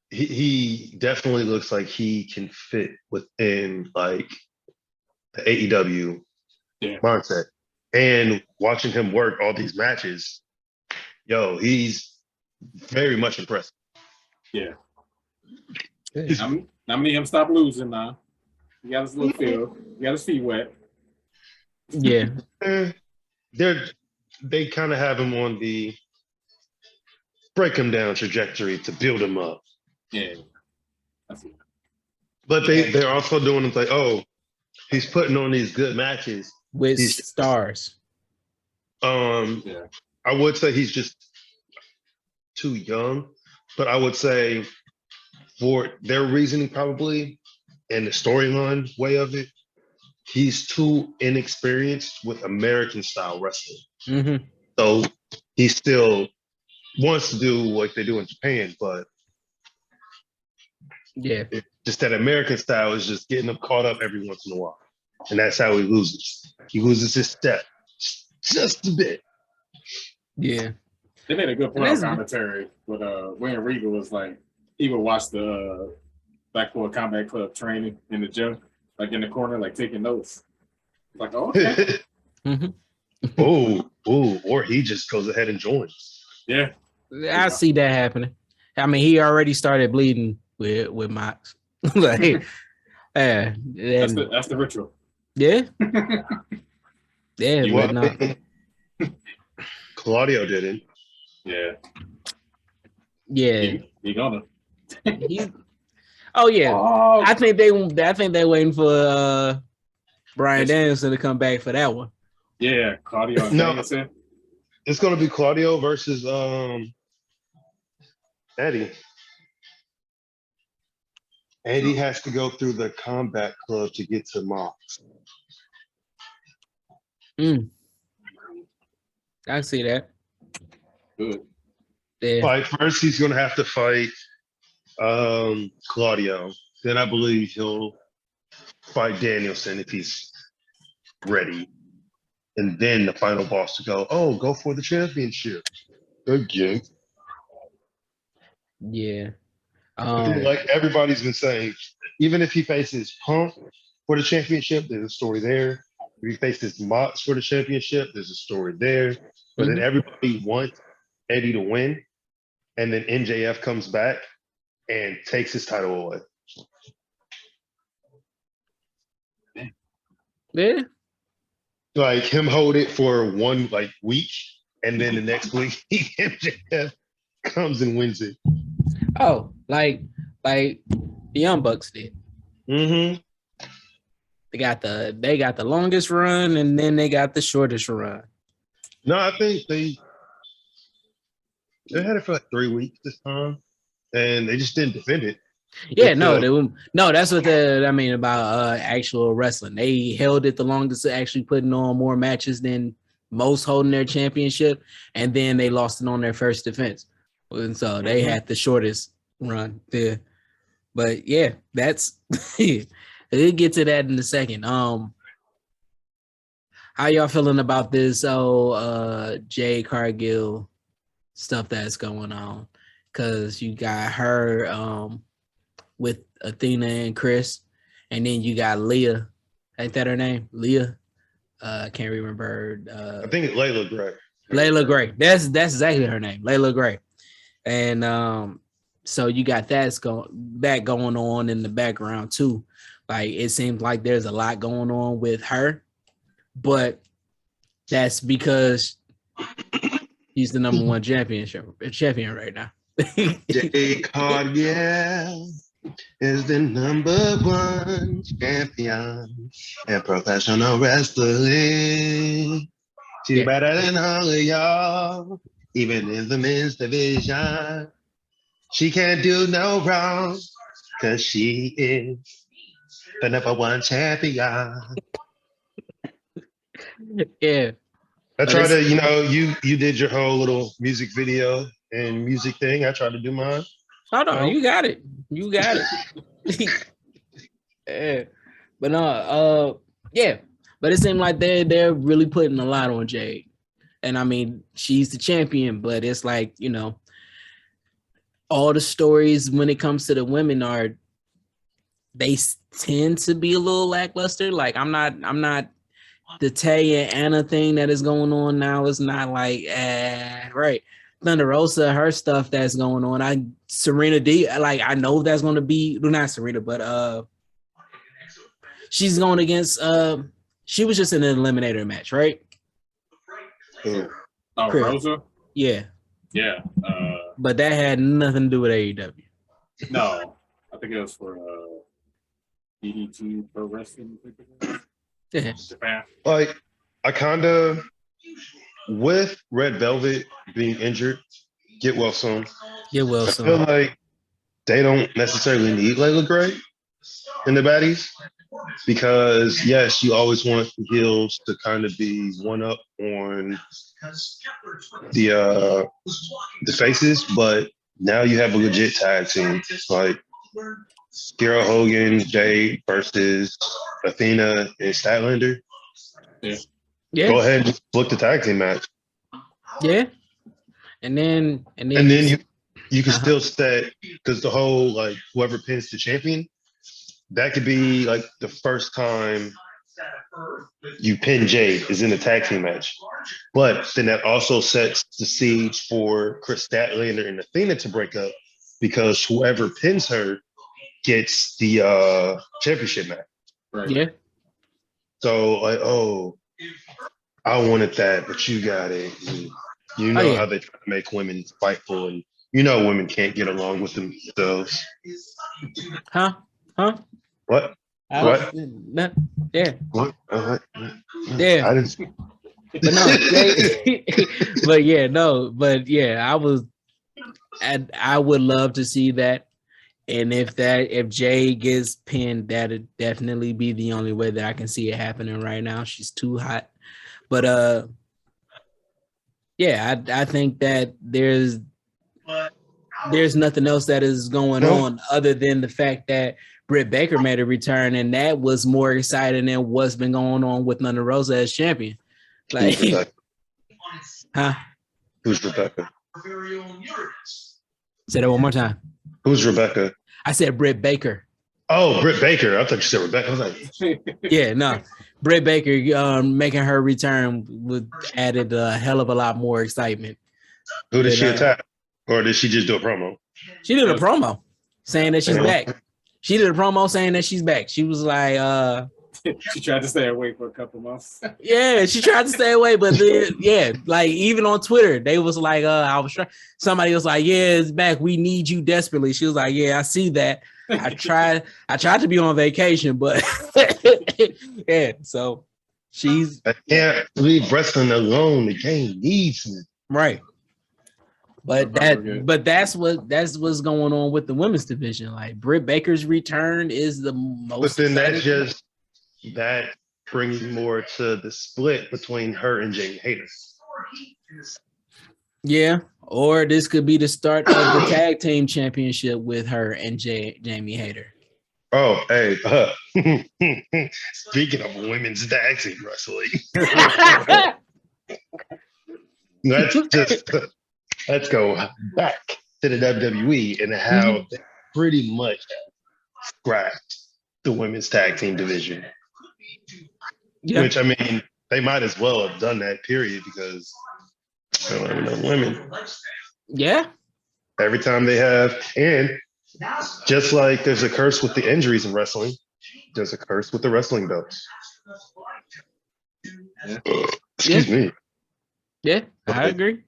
He definitely looks like he can fit within like the AEW mindset. And watching him work all these matches, he's very much impressive. Yeah. I'm need him stop losing now. He got his little feel. He got his feet wet. Yeah. They kind of have him on the break him down trajectory to build him up. Yeah. But they're also doing it like, oh, he's putting on these good matches with stars. I would say he's just too young, but I would say for their reasoning probably and the storyline way of it, he's too inexperienced with American style wrestling. Mm-hmm. So he still wants to do like they do in Japan, but just that American style is just getting him caught up every once in a while. And that's how he loses. He loses his step just a bit. Yeah. They made a good point on commentary with William Regal was like, he would watch the Blackpool Combat Club training in the gym, like in the corner, like taking notes. Like, oh, okay. Or he just goes ahead and joins. Yeah. I see that happening. I mean, he already started bleeding with Mox. Like, that's the ritual. Yeah. Yeah, Claudio didn't. Yeah. Yeah. He gonna. I think they're waiting for Bryan Danielson to come back for that one. Yeah, Claudio and Danielson. It's gonna be Claudio versus Eddie. Eddie has to go through the Combat Club to get to Mox. I see that. Good. Yeah. Like first, he's gonna have to fight Claudio. then I believe he'll fight Danielson if he's ready. And then the final boss to go for the championship again. Yeah. Like everybody's been saying, even if he faces Punk for the championship, there's a story there. If he faces Mox for the championship, there's a story there. But then everybody wants Eddie to win, and then MJF comes back and takes his title away. Yeah. Like him hold it for one week, and then the next week MJF comes and wins it. Oh, like the Young Bucks did. Mm-hmm. They got the longest run, and then they got the shortest run. No, I think they had it for like 3 weeks this time, and they just didn't defend it. Yeah, that's what I mean about actual wrestling. They held it the longest, actually putting on more matches than most holding their championship, and then they lost it on their first defense, and so they had the shortest run there. But yeah, that's we'll get to that in a second. How y'all feeling about this Jade Cargill stuff that's going on? Because you got her with Athena and Chris, and then you got Leah. Ain't that her name? Leah? I can't remember. I think it's Layla Gray. Layla Gray. That's exactly her name, Layla Gray. And so you got that going on in the background too. Like it seems like there's a lot going on with her, but that's because he's the number one champion right now. Jade Cargill is the number one champion in professional wrestling. She's better than all of y'all, even in the men's division. She can't do no wrong, because she is the number one champion. Yeah. I tried to, you did your whole little music video and music thing. I tried to do mine. Oh no, you got it. You got it. Yeah. But yeah. But it seemed like they're really putting a lot on Jade. And I mean, she's the champion, but it's like, all the stories when it comes to the women they tend to be a little lackluster. Like I'm not the Taya and Anna thing that is going on now is not like right. Thunder Rosa, her stuff that's going on. Serena D, like I know that's going to be not Serena, but she's going against she was just in an eliminator match, right? Who? Oh, Chris. Rosa? Yeah. Yeah. But that had nothing to do with AEW. No, I think it was for DDT Pro Wrestling. Yeah. Japan. Like, I kind of, with Red Velvet being injured, get well soon. Get well I soon. feel like they don't necessarily need Layla Gray in the baddies because, yes, you always want the heels to kind of be one up on the faces, but now you have a legit tag team. Like Kira Hogan, Jade versus Athena and Statlander. Yeah. Go ahead and book the tag team match. Yeah. And then you can still set, because the whole like whoever pins the champion, that could be like the first time you pin Jade is in a tag team match. But then that also sets the siege for Chris Statlander and Athena to break up, because whoever pins her gets the championship match. Right. Yeah. So like, I wanted that, but you got it. And you know how they try to make women spiteful, and women can't get along with themselves. Huh? What? What? Yeah. What? Yeah. I didn't. But no, I would love to see that. And if Jay gets pinned, that'd definitely be the only way that I can see it happening right now. She's too hot. But I think that there's nothing else that is going on other than the fact that Britt Baker made a return, and that was more exciting than what's been going on with Thunder Rosa as champion. Like, huh? Who's Rebecca? Say that one more time. Who's Rebecca? I said Britt Baker. Oh, Britt Baker. I thought you said Rebecca. I was like, yeah, no. Britt Baker making her return added a hell of a lot more excitement. Who did she attack? Or did she just do a promo? She did a promo saying that she's back. She did a promo saying that she's back. She was like, she tried to stay away for a couple months. Yeah, she tried to stay away, but then, like even on Twitter, they was like, somebody was like, yeah, it's back. We need you desperately. She was like, yeah, I see that. I tried to be on vacation, but yeah, so I can't leave wrestling alone. The game needs me. Right. But that's what's going on with the women's division. Like Britt Baker's return is the most. But then that brings more to the split between her and Jamie Hayter. Yeah, or this could be the start of the tag team championship with her and Jamie Hayter. Oh, hey, speaking of women's tag team wrestling, let's go back to the WWE and how they pretty much scrapped the women's tag team division. Yeah. Which, I mean, they might as well have done that, period, because women. Yeah. Every time they have, and just like there's a curse with the injuries in wrestling, there's a curse with the wrestling belts. Yeah. Excuse me. Yeah, I agree.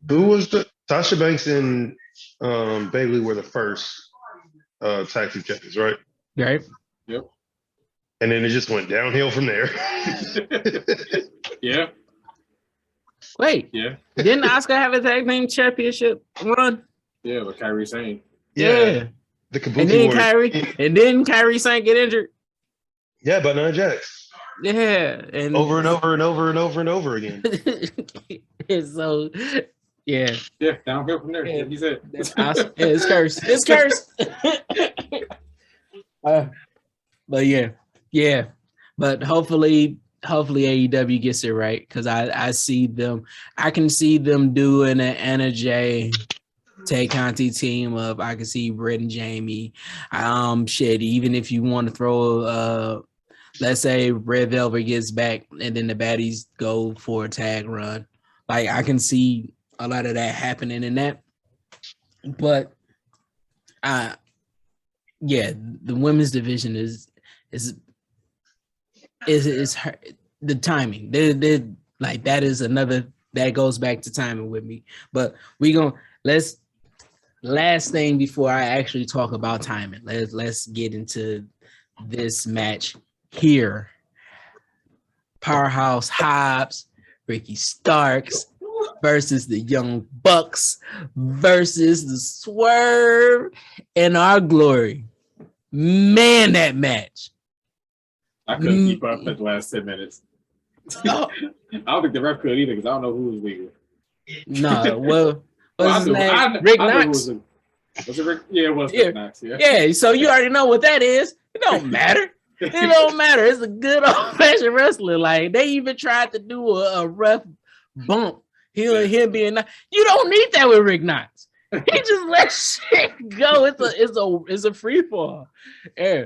Who was Sasha Banks and Bayley were the first tag team champions, right? Right. Yep. And then it just went downhill from there. Yeah. Wait. Yeah. Didn't Asuka have a tag team championship run? Yeah, with Kairi Sane. Yeah. The Kabuki and then Kairi Sane get injured. Yeah, but Nia Jax. Yeah. And over and over and over and over and over again. So yeah. Yeah, downhill from there. Yeah. He said it's cursed. It's cursed. But yeah. But hopefully AEW gets it right, because I can see them doing an Anna Jay Tay Conti team up. I can see Britt and Jamie. Even if you want to throw let's say Red Velvet gets back and then the baddies go for a tag run. Like I can see a lot of that happening in that. But the women's division is her, the timing. They're like that is another that goes back to timing with me. But last thing before I actually talk about timing. Let's get into this match here. Powerhouse Hobbs, Ricky Starks versus the Young Bucks versus the Swerve In Our Glory. Man, that match. I couldn't keep up at the last 10 minutes. I don't think the ref could either, because I don't know who was legal. No, well, what's his name? Rick Knox. Was it Rick? Yeah, it was Rick Knox. Yeah, so you already know what that is. It don't matter. It don't matter. It's a good old-fashioned wrestling. Like, they even tried to do a ref bump. Him being you don't need that with Rick Knox. He just lets shit go. It's a free fall. Yeah.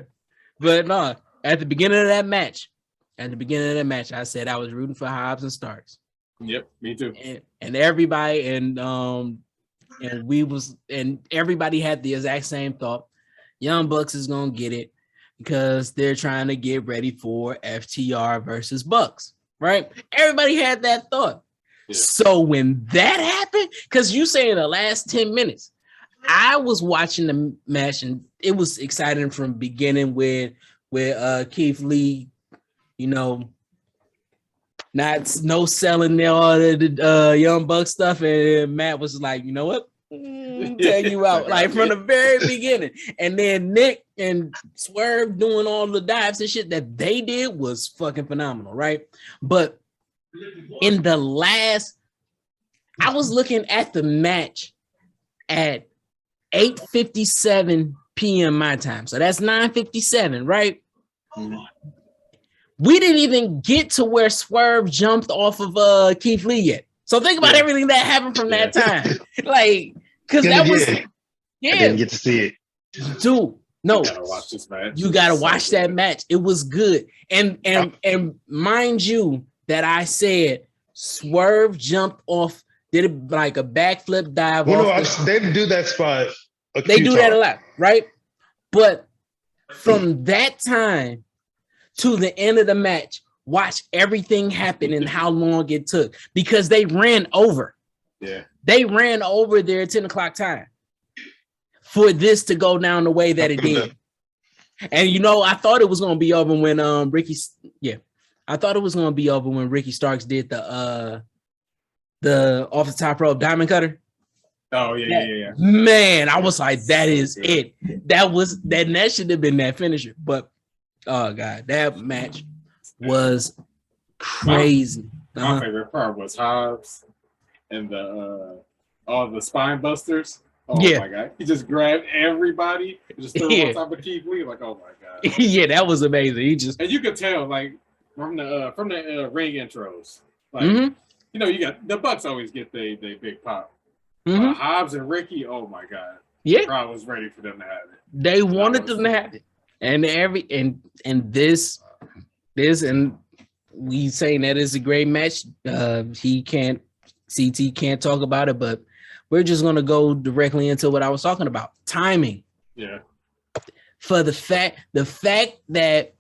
But no, at the beginning of that match, I said I was rooting for Hobbs and Starks. Yep, me too. And everybody and everybody had the exact same thought. Young Bucks is gonna get it because they're trying to get ready for FTR versus Bucks, right? Everybody had that thought. Yeah. So when that happened, because you say in the last 10 minutes, I was watching the match and it was exciting from beginning with Keith Lee, no selling all the Young Bucks stuff, and Matt was like, you know what? Tell you out like from the very beginning, and then Nick and Swerve doing all the dives and shit that they did was fucking phenomenal, right? But in the last, I was looking at the match at 8:57 p.m. my time. So that's 9:57, right? We didn't even get to where Swerve jumped off of Keith Lee yet. So think about everything that happened from that time. Like, because that was I didn't get to see it. Dude, no. You gotta watch this match. You gotta watch that match. It was good. And mind you that I said Swerve jumped off, did it like a backflip dive. They do that spot. They do that a lot, right? But from that time to the end of the match, watch everything happen and how long it took, because they ran over. Yeah. They ran over their 10 o'clock time for this to go down the way that it did. And I thought it was going to be over when I thought it was going to be over when Ricky Starks did the off the top rope diamond cutter. Oh yeah. Man, I was like, that is it. That should have been that finisher. But oh god, that match was crazy. My favorite part was Hobbs and all the spine busters. Oh my god, he just grabbed everybody and just threw him on top of Keith Lee. Like, oh my god. Yeah, that was amazing. And you could tell, like, from the ring intros, like you got the Bucks always get they big pop. Hobbs and Ricky, oh my god, the crowd was ready for them to have it. They wanted them to have it, and this and we saying that is a great match. CT can't talk about it, but we're just gonna go directly into what I was talking about: timing. Yeah. For the fact that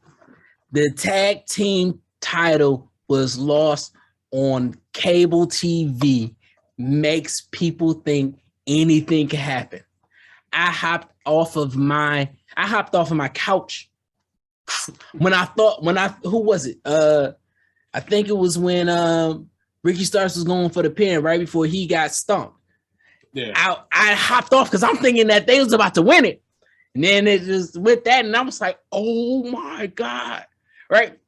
the tag team title was lost on cable TV makes people think anything can happen. I hopped off of my couch who was it? I think it was when Ricky Starks was going for the pin right before he got stumped. Yeah. I hopped off because I'm thinking that they was about to win it. And then it just with that, and I was like, oh my God. Right?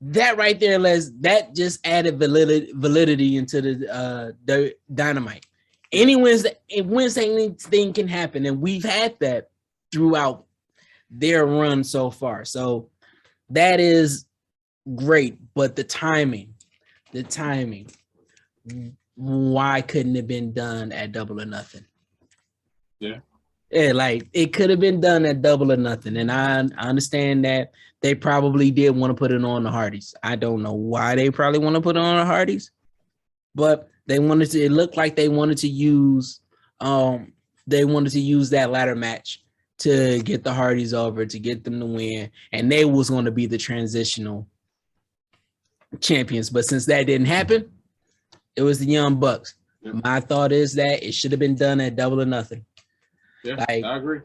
That right there, that just added validity into the Dynamite. Any Wednesday anything can happen, and we've had that throughout their run so far. So that is great, but the timing, why couldn't it have been done at Double or Nothing? Yeah. Yeah, like it could have been done at Double or Nothing, and I understand that they probably did want to put it on the Hardys. I don't know why they probably want to put it on the Hardys, but they wanted to. It looked like they wanted to use that ladder match to get the Hardys over, to get them to win, and they was going to be the transitional champions. But since that didn't happen, it was the Young Bucks. Yeah. My thought is that it should have been done at Double or Nothing. Yeah, I agree.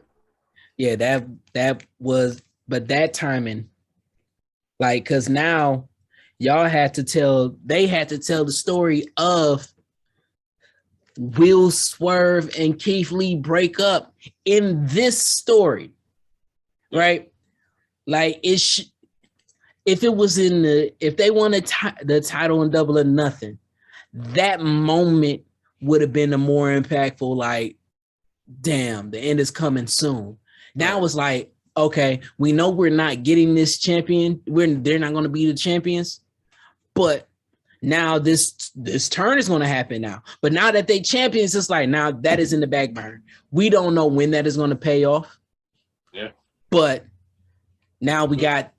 Yeah, that was, but that timing, like, because now they had to tell the story of will Swerve and Keith Lee break up in this story, right? Like, if it was if they won the title in Double or Nothing, that moment would have been a more impactful, like, damn, the end is coming soon. Now it's like, okay, we know we're not getting this champion. They're not going to be the champions, but now this turn is going to happen now. But now that they champions, it's like, now that is in the back burner. We don't know when that is going to pay off. Yeah. But now we got,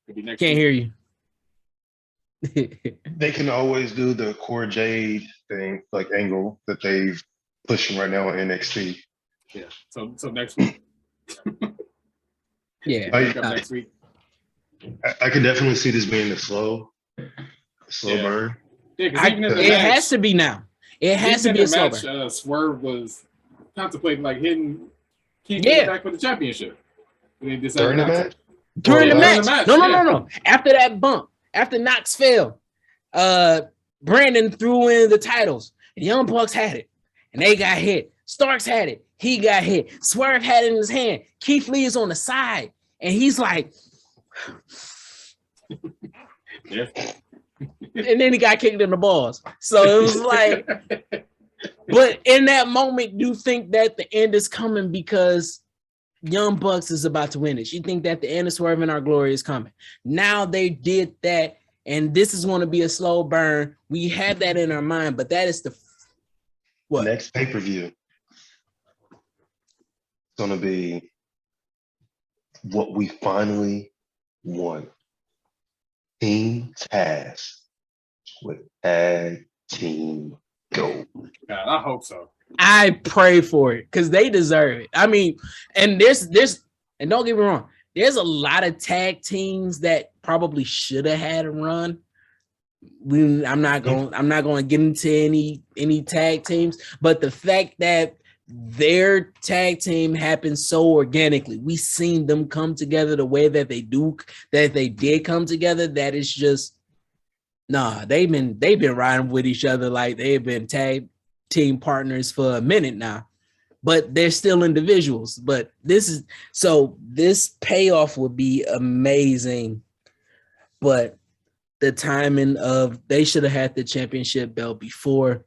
can't hear you. They can always do the Core Jade thing, like angle that they've pushing right now on NXT. Yeah. So next week. Yeah. Next week. I could definitely see this being a slow burn. Yeah, it has to be now. It has to be a slow burn. Swerve was contemplating like hitting Keith back for the championship. During the match? During the match. No. After that bump, after Knox fell, Brandon threw in the titles. The Young Bucks had it, and they got hit. Starks had it. He got hit. Swerve had it in his hand. Keith Lee is on the side, and he's like, yeah. And then he got kicked in the balls. So it was like, but in that moment, you think that the end is coming because Young Bucks is about to win it. You think that the end of Swerve In Our Glory is coming. Now they did that, and this is going to be a slow burn. We have that in our mind, but that is the what? Next pay-per-view is going to be what we finally won. Team Taz with Tag Team Gold. God, I hope so. I pray for it because they deserve it. I mean, and there's and don't get me wrong, there's a lot of tag teams that probably should have had a run. I'm not going to get into any tag teams, but the fact that their tag team happened so organically, we seen them come together the way that they did come together. That is just they've been riding with each other like they've been tag team partners for a minute now, but they're still individuals. But this payoff would be amazing, but the timing of they should have had the championship belt before.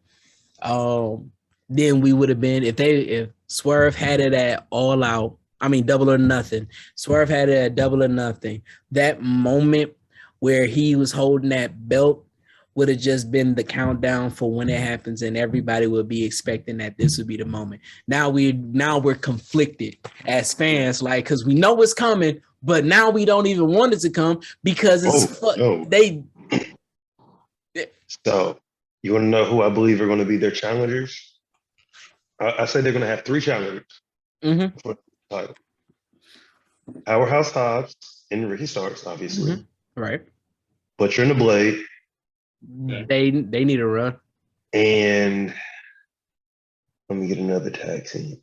Then we would have been if Swerve had it at All Out. I mean, Double or Nothing. Swerve had it at Double or Nothing. That moment where he was holding that belt would have just been the countdown for when it happens, and everybody would be expecting that this would be the moment. Now we're conflicted as fans, like, because we know it's coming, but now we don't even want it to come because they. So you want to know who I believe are going to be their challengers? I say they're going to have 3 challengers for the title. Powerhouse Hobbs and Ricky Starks, obviously. Right. Butcher and the Blade. They need a run. And let me get another tag team.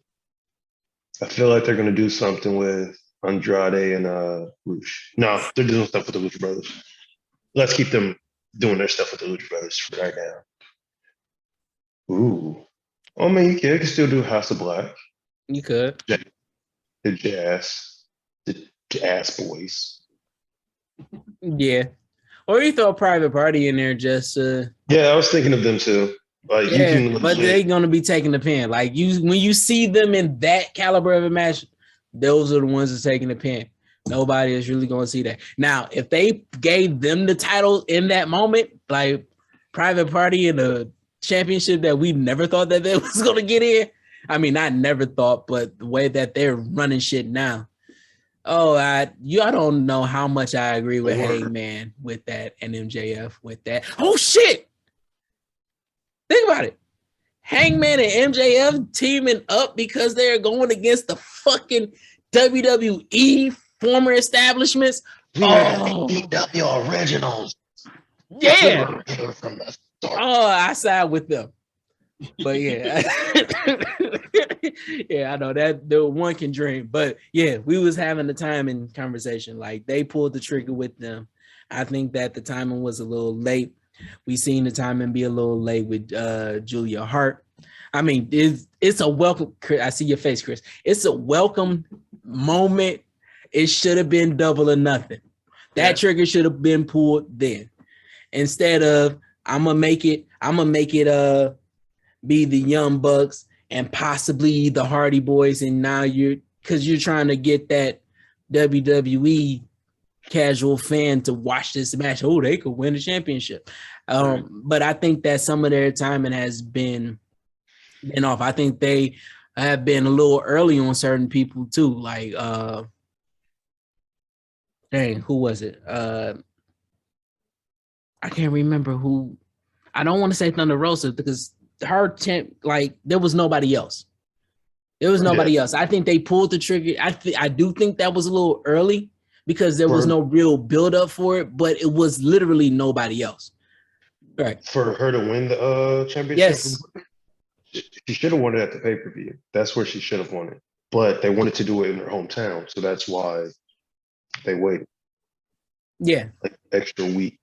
I feel like they're going to do something with Andrade and Roosh. No, they're doing stuff with the Lucha Brothers. Let's keep them doing their stuff with the Lucha Brothers for right now. Ooh. I mean, you can still do House of Black. You could. The Jazz Boys. Yeah. Or you throw a Private Party in there just yeah, I was thinking of them too. Like, yeah, you can but they're gonna be taking the pin. Like when you see them in that caliber of a match, those are the ones that's taking the pin. Nobody is really gonna see that. Now, if they gave them the title in that moment, like Private Party in a championship that we never thought that they was gonna get in. I mean, I never thought, but the way that they're running shit now. Oh, I don't know how much I agree with Hangman with that and MJF with that. Oh shit! Think about it. Hangman and MJF teaming up because they're going against the fucking WWE former establishments. We are the AEW originals. Yeah. Oh, I side with them. But yeah. Yeah, I know that the one can dream. But yeah, we was having the timing conversation. Like they pulled the trigger with them. I think that the timing was a little late. We seen the timing be a little late with Julia Hart. I mean, it's a welcome. I see your face, Chris. It's a welcome moment. It should have been Double or Nothing. That trigger should have been pulled then. Instead of I'm gonna make it be the Young Bucks and possibly the Hardy Boys, and now you're trying to get that WWE casual fan to watch this match. Oh, they could win the championship. But I think that some of their timing has been off. I think they have been a little early on certain people too. Like who was it? I can't remember who. I don't want to say Thunder Rosa because her champ, like there was nobody else. There was nobody else. I think they pulled the trigger. I do think that was a little early because there was no real build up for it, but it was literally nobody else. Right. For her to win the championship, yes, she should have won it at the pay-per-view. That's where she should have won it. But they wanted to do it in her hometown, so that's why they waited. Yeah, like extra week.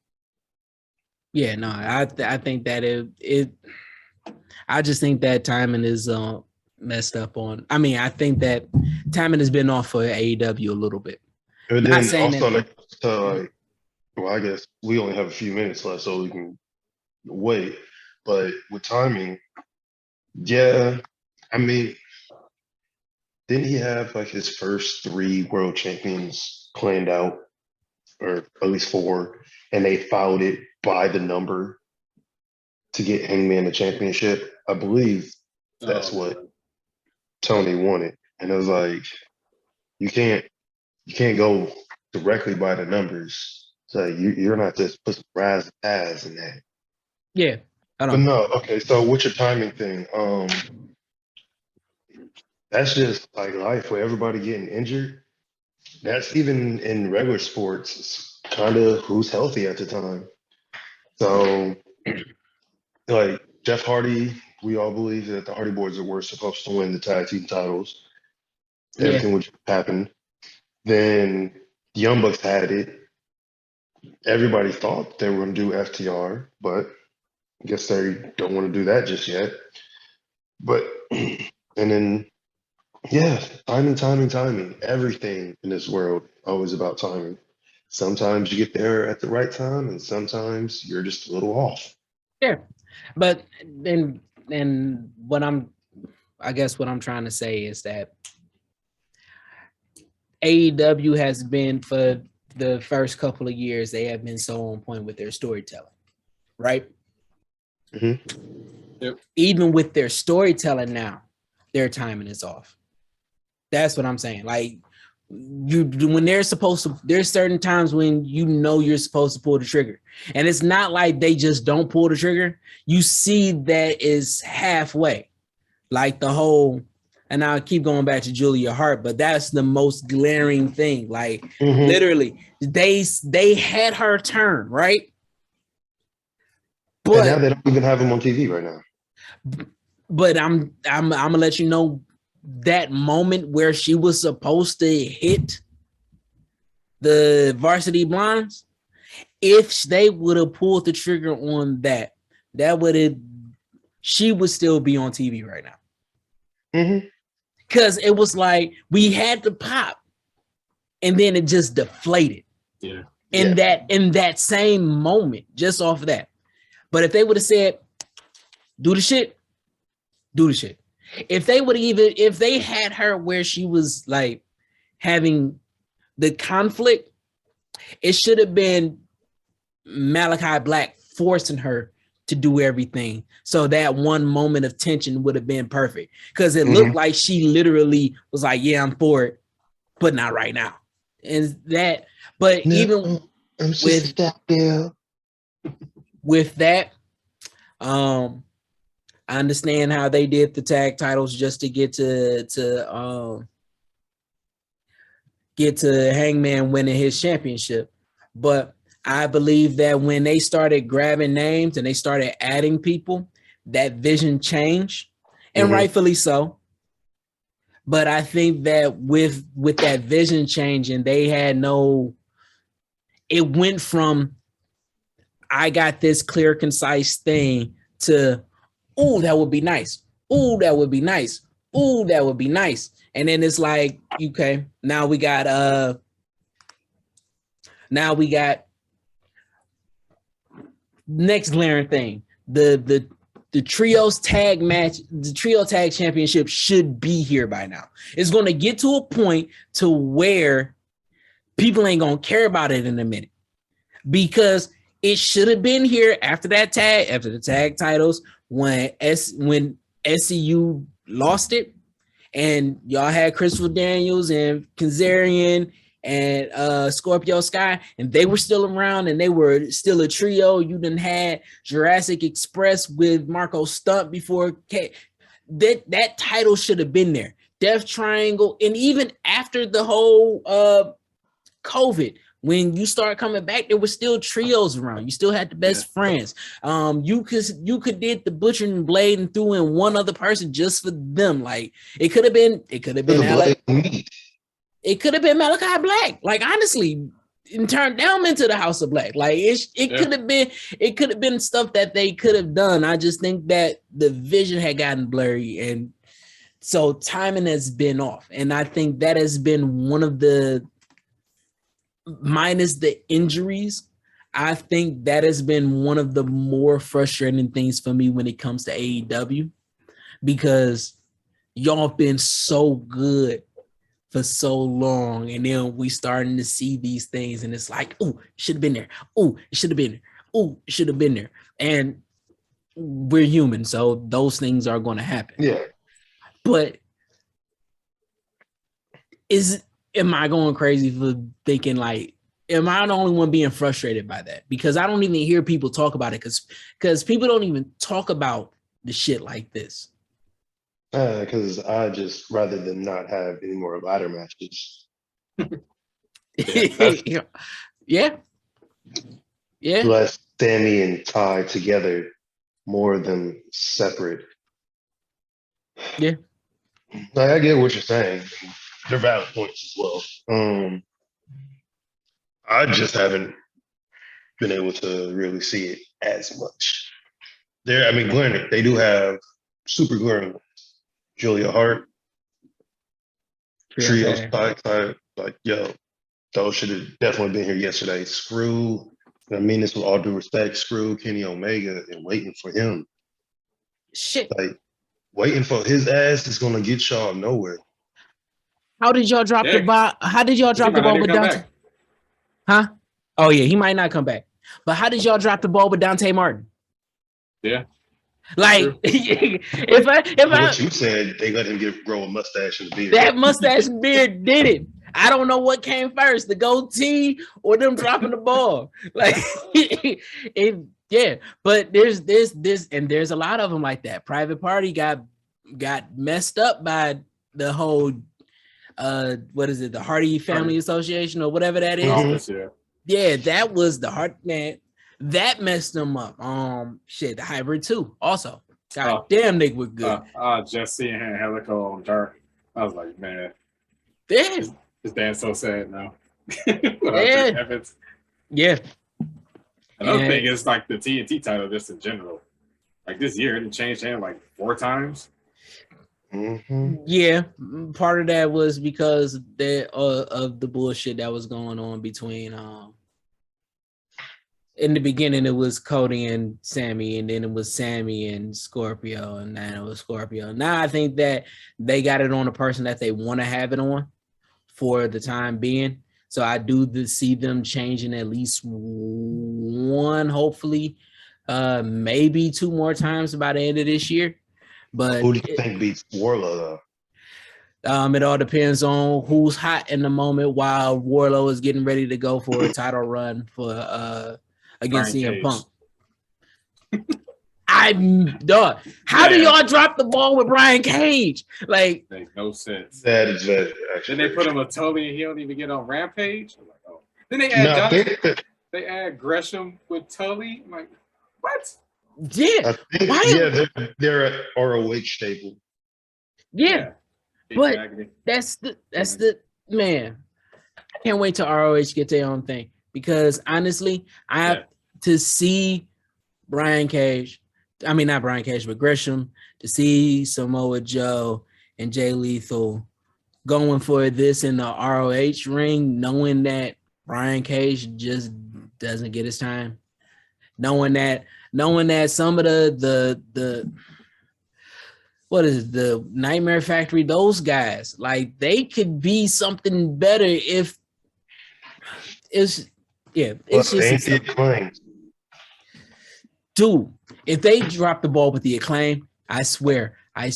Yeah, no, I think that it. I just think that timing is messed up on. I mean, I think that timing has been off for AEW a little bit. And then also, well, I guess we only have a few minutes left, so we can wait. But with timing, yeah, I mean, didn't he have like his first 3 world champions planned out, or at least 4, and they fouled it by the number to get Hangman the championship? I believe that's what Tony wanted. And it was like, you can't go directly by the numbers. So you're not just put some razzmatazz in that. Yeah, I But don't. no, okay. So what's your timing thing? That's just like life with everybody getting injured. That's even in regular sports. It's kind of who's healthy at the time. So, like Jeff Hardy, we all believe that the Hardy Boys were supposed to win the tag team titles. Yeah. Everything would happen. Then the Young Bucks had it. Everybody thought they were going to do FTR, but I guess they don't want to do that just yet. But, and then, yeah, timing. Everything in this world always about timing. Sometimes you get there at the right time, and sometimes you're just a little off. Yeah, but then what I guess what I'm trying to say is that AEW has been, for the first couple of years, they have been so on point with their storytelling, right? Mm-hmm. Yep. Even with their storytelling now, their timing is off. That's what I'm saying. Like, when there's certain times when you know you're supposed to pull the trigger, and it's not like they just don't pull the trigger. You see that is halfway, like the whole. And I'll keep going back to Julia Hart, but that's the most glaring thing. Like, literally, they had her turn, right? But and now they don't even have him on TV right now. But I'm gonna let you know that moment where she was supposed to hit the Varsity Blondes. If they would have pulled the trigger on that she would still be on TV right now. Mm-hmm. Because it was like we had to pop, and then it just deflated. Yeah. In that same moment, just off of that. But if they would have said, do the shit. If they had her where she was like having the conflict, it should have been Malachi Black forcing her to do everything. So that one moment of tension would have been perfect, because it looked like she literally was like, yeah, I'm for it, but not right now. And that, but no, even I'm with that, with that, I understand how they did the tag titles just to get to Hangman winning his championship. But I believe that when they started grabbing names and they started adding people, that vision changed, and rightfully so. But I think that with that vision changing, they had it went from, I got this clear, concise thing to, ooh, that would be nice. Ooh, that would be nice. Ooh, that would be nice. And then it's like, okay, now we got next glaring thing. The trios tag match, the trio tag championship should be here by now. It's going to get to a point to where people ain't going to care about it in a minute, because it should have been here after the tag titles, when SCU lost it, and y'all had Christopher Daniels and Kazarian and Scorpio Sky, and they were still around, and they were still a trio. You done had Jurassic Express with Marco Stunt before. That title should have been there. Death Triangle, and even after the whole COVID, when you start coming back, there were still trios around. You still had the best friends. You could did the Butcher and Blade and threw in one other person just for them. Like, it could have been it could have been Malachi Black. Like, honestly, and turned them into the House of Black. Like, it could have been stuff that they could have done. I just think that the vision had gotten blurry, and so timing has been off. And I think that has been one of the, minus the injuries, I think that has been one of the more frustrating things for me when it comes to AEW, because y'all been so good for so long, and then we starting to see these things, and it's like, oh, should have been there. Oh, it should have been there. Oh, it should have been there. And we're human, so those things are going to happen. Yeah. But am I going crazy for thinking like, am I the only one being frustrated by that? Because I don't even hear people talk about it because people don't even talk about the shit like this. Because I just rather than not have any more ladder matches. Yeah. Less Sammy and Ty together more than separate. Yeah. Like, I get what you're saying. They're valid points as well. I just haven't been able to really see it as much. Granted, they do have super glaring ones. Julia Hart, Trio Spikes. Like, yo, those should have definitely been here yesterday. Screw, I mean this with all due respect, screw Kenny Omega and waiting for him. Shit. Like, waiting for his ass is gonna get y'all nowhere. How did y'all drop the ball? How did y'all drop the ball with Dante? Huh? Oh yeah, he might not come back. But how did y'all drop the ball with Dante Martin? Yeah. Like if what you said, they let him grow a mustache and a beard. That mustache and beard did it. I don't know what came first, the goatee or them dropping the ball. Like yeah, but there's this, and there's a lot of them like that. Private Party got messed up by the whole what is it, the Hardy Family Association or whatever that is. Yeah, that was the heart, man. That messed them up. The Hybrid 2 also. God damn, they were good. Just seeing him in Helico on Dark, I was like, man, damn, this Dan's so sad now. Yeah. Another thing is like the TNT title, just in general. Like this year, it changed hands like 4 times. Mm-hmm. Yeah, part of that was because of the bullshit that was going on between in the beginning it was Cody and Sammy, and then it was Sammy and Scorpio, and then it was Scorpio. Now I think that they got it on a person that they want to have it on for the time being. So I do see them changing at least one, hopefully, maybe 2 more times by the end of this year. But who do you think beats Warlow though? It all depends on who's hot in the moment while Warlow is getting ready to go for a title run for against CM Punk. How do y'all drop the ball with Brian Cage? Like, makes no sense. That is very actually. Then they put him with Toby and he don't even get on Rampage. I'm like, oh. Then they add they add Gresham with Tully. I'm like, what? Yeah. They're an ROH staple. Yeah. But exactly. that's the man. I can't wait till ROH get their own thing, because honestly, I have to see Brian Cage. I mean, not Brian Cage, but Gresham, to see Samoa Joe and Jay Lethal going for this in the ROH ring, knowing that Brian Cage just doesn't get his time, knowing that some of the what is it, the Nightmare Factory, those guys, like, they could be something better if it's just dude, if they drop the ball with the Acclaim, I swear I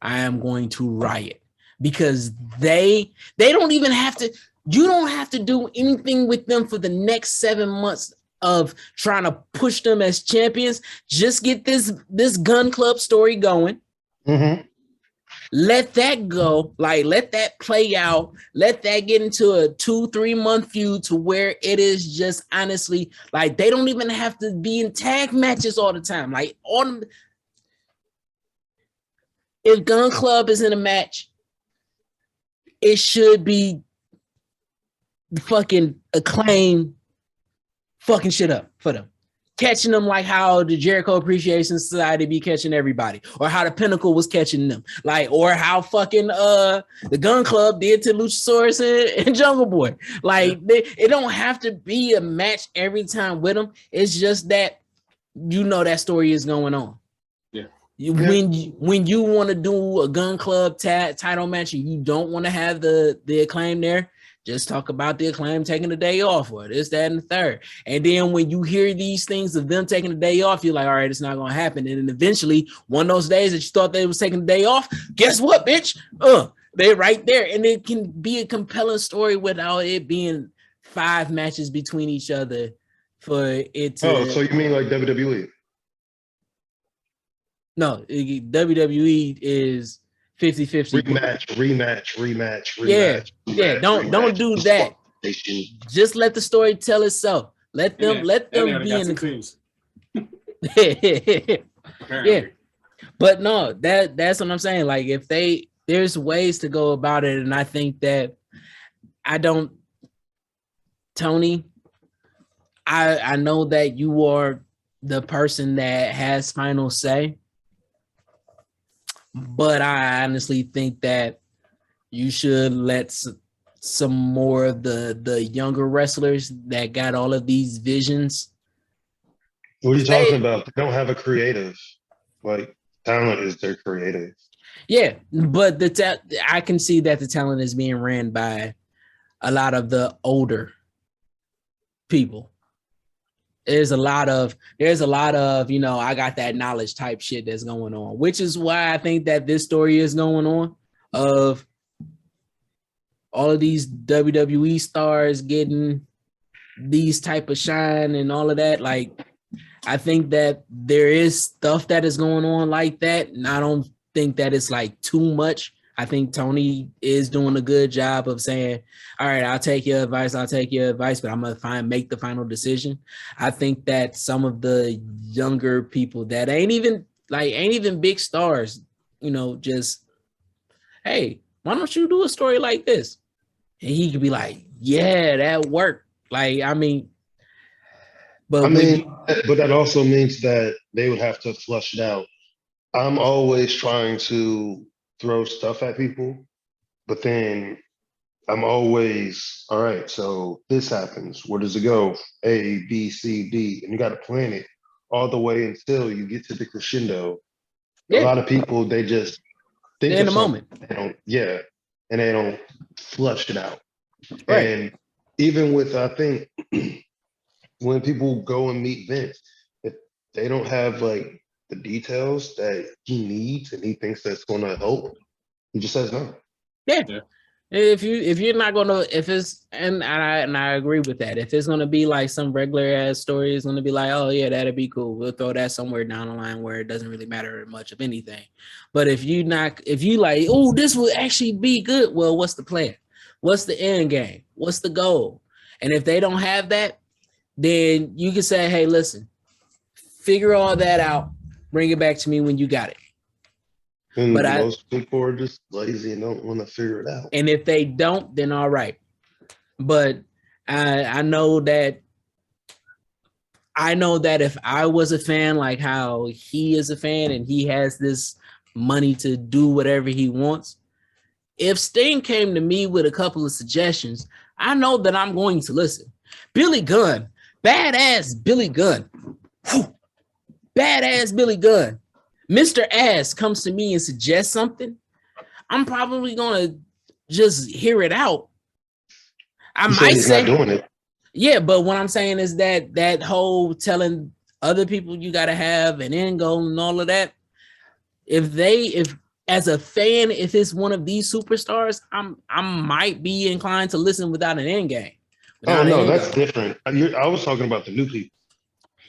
am going to riot, because they don't even have to, you don't have to do anything with them for the next 7 months of trying to push them as champions. Just get this Gun Club story going. Mm-hmm. Let that go. Like, let that play out. Let that get into a 2-3 month feud to where it is just honestly, like, they don't even have to be in tag matches all the time. Like, if Gun Club is in a match, it should be the fucking Acclaim fucking shit up for them, catching them like how the Jericho Appreciation Society be catching everybody, or how the Pinnacle was catching them, like, or how fucking the Gun Club did to Luchasaurus and Jungle Boy. Like, it don't have to be a match every time with them. It's just that that story is going on. Yeah, When you want to do a gun club title match and you don't want to have the Acclaim there, just talk about the Acclaim taking the day off or this, that, and the third. And then when you hear these things of them taking the day off, you're like, all right, it's not going to happen. And then eventually, one of those days that you thought they was taking the day off, guess what, bitch? They're right there. And it can be a compelling story without it being 5 matches between each other for it to... Oh, so you mean like WWE? No, WWE is 50-50. Rematch. Yeah. Don't do that. Just let the story tell itself. Let them be in the teams. Yeah. But no, that's what I'm saying. Like if there's ways to go about it, and I think that Tony, I know that you are the person that has final say. But I honestly think that you should let some more of the younger wrestlers that got all of these visions. What are you talking about? They don't have a creative. Like, talent is their creative. Yeah, but I can see that the talent is being ran by a lot of the older people. There's a lot of, I got that knowledge type shit that's going on, which is why I think that this story is going on of all of these WWE stars getting these type of shine and all of that. Like, I think that there is stuff that is going on like that. And I don't think that it's like too much. I think Tony is doing a good job of saying, all right, I'll take your advice, but I'm going to make the final decision. I think that some of the younger people that ain't even big stars, just, hey, why don't you do a story like this? And he could be like, yeah, that worked. Like, but that also means that they would have to flush it out. I'm always trying to throw stuff at people, but then I'm always, all right, so this happens. Where does it go? A, B, C, D. And you got to plan it all the way until you get to the crescendo. Yeah. A lot of people, they just think in a moment. And they don't flush it out. Right. And even with, I think, when people go and meet Vince, if they don't have like the details that he needs and he thinks that's going to help, he just says no. Yeah. If you're not gonna, if it's, and I agree with that. If it's gonna be like some regular ass story, it's gonna be like, oh yeah, that'd be cool. We'll throw that somewhere down the line where it doesn't really matter much of anything. But if you like, oh, this will actually be good. Well, what's the plan? What's the end game? What's the goal? And if they don't have that, then you can say, hey, listen, figure all that out. Bring it back to me when you got it. And but most people are just lazy and don't want to figure it out. And if they don't, then all right. But I know that if I was a fan, like how he is a fan and he has this money to do whatever he wants, if Sting came to me with a couple of suggestions, I know that I'm going to listen. Billy Gunn, badass Billy Gunn. Whew. Badass Billy Gunn. Mr. Ass comes to me and suggests something, I'm probably gonna just hear it out. I might say, not doing it. Yeah, but what I'm saying is that whole telling other people you gotta have an end goal and all of that. If as a fan, if it's one of these superstars, I might be inclined to listen without an end game. Oh no, that's different. I was talking about the new people.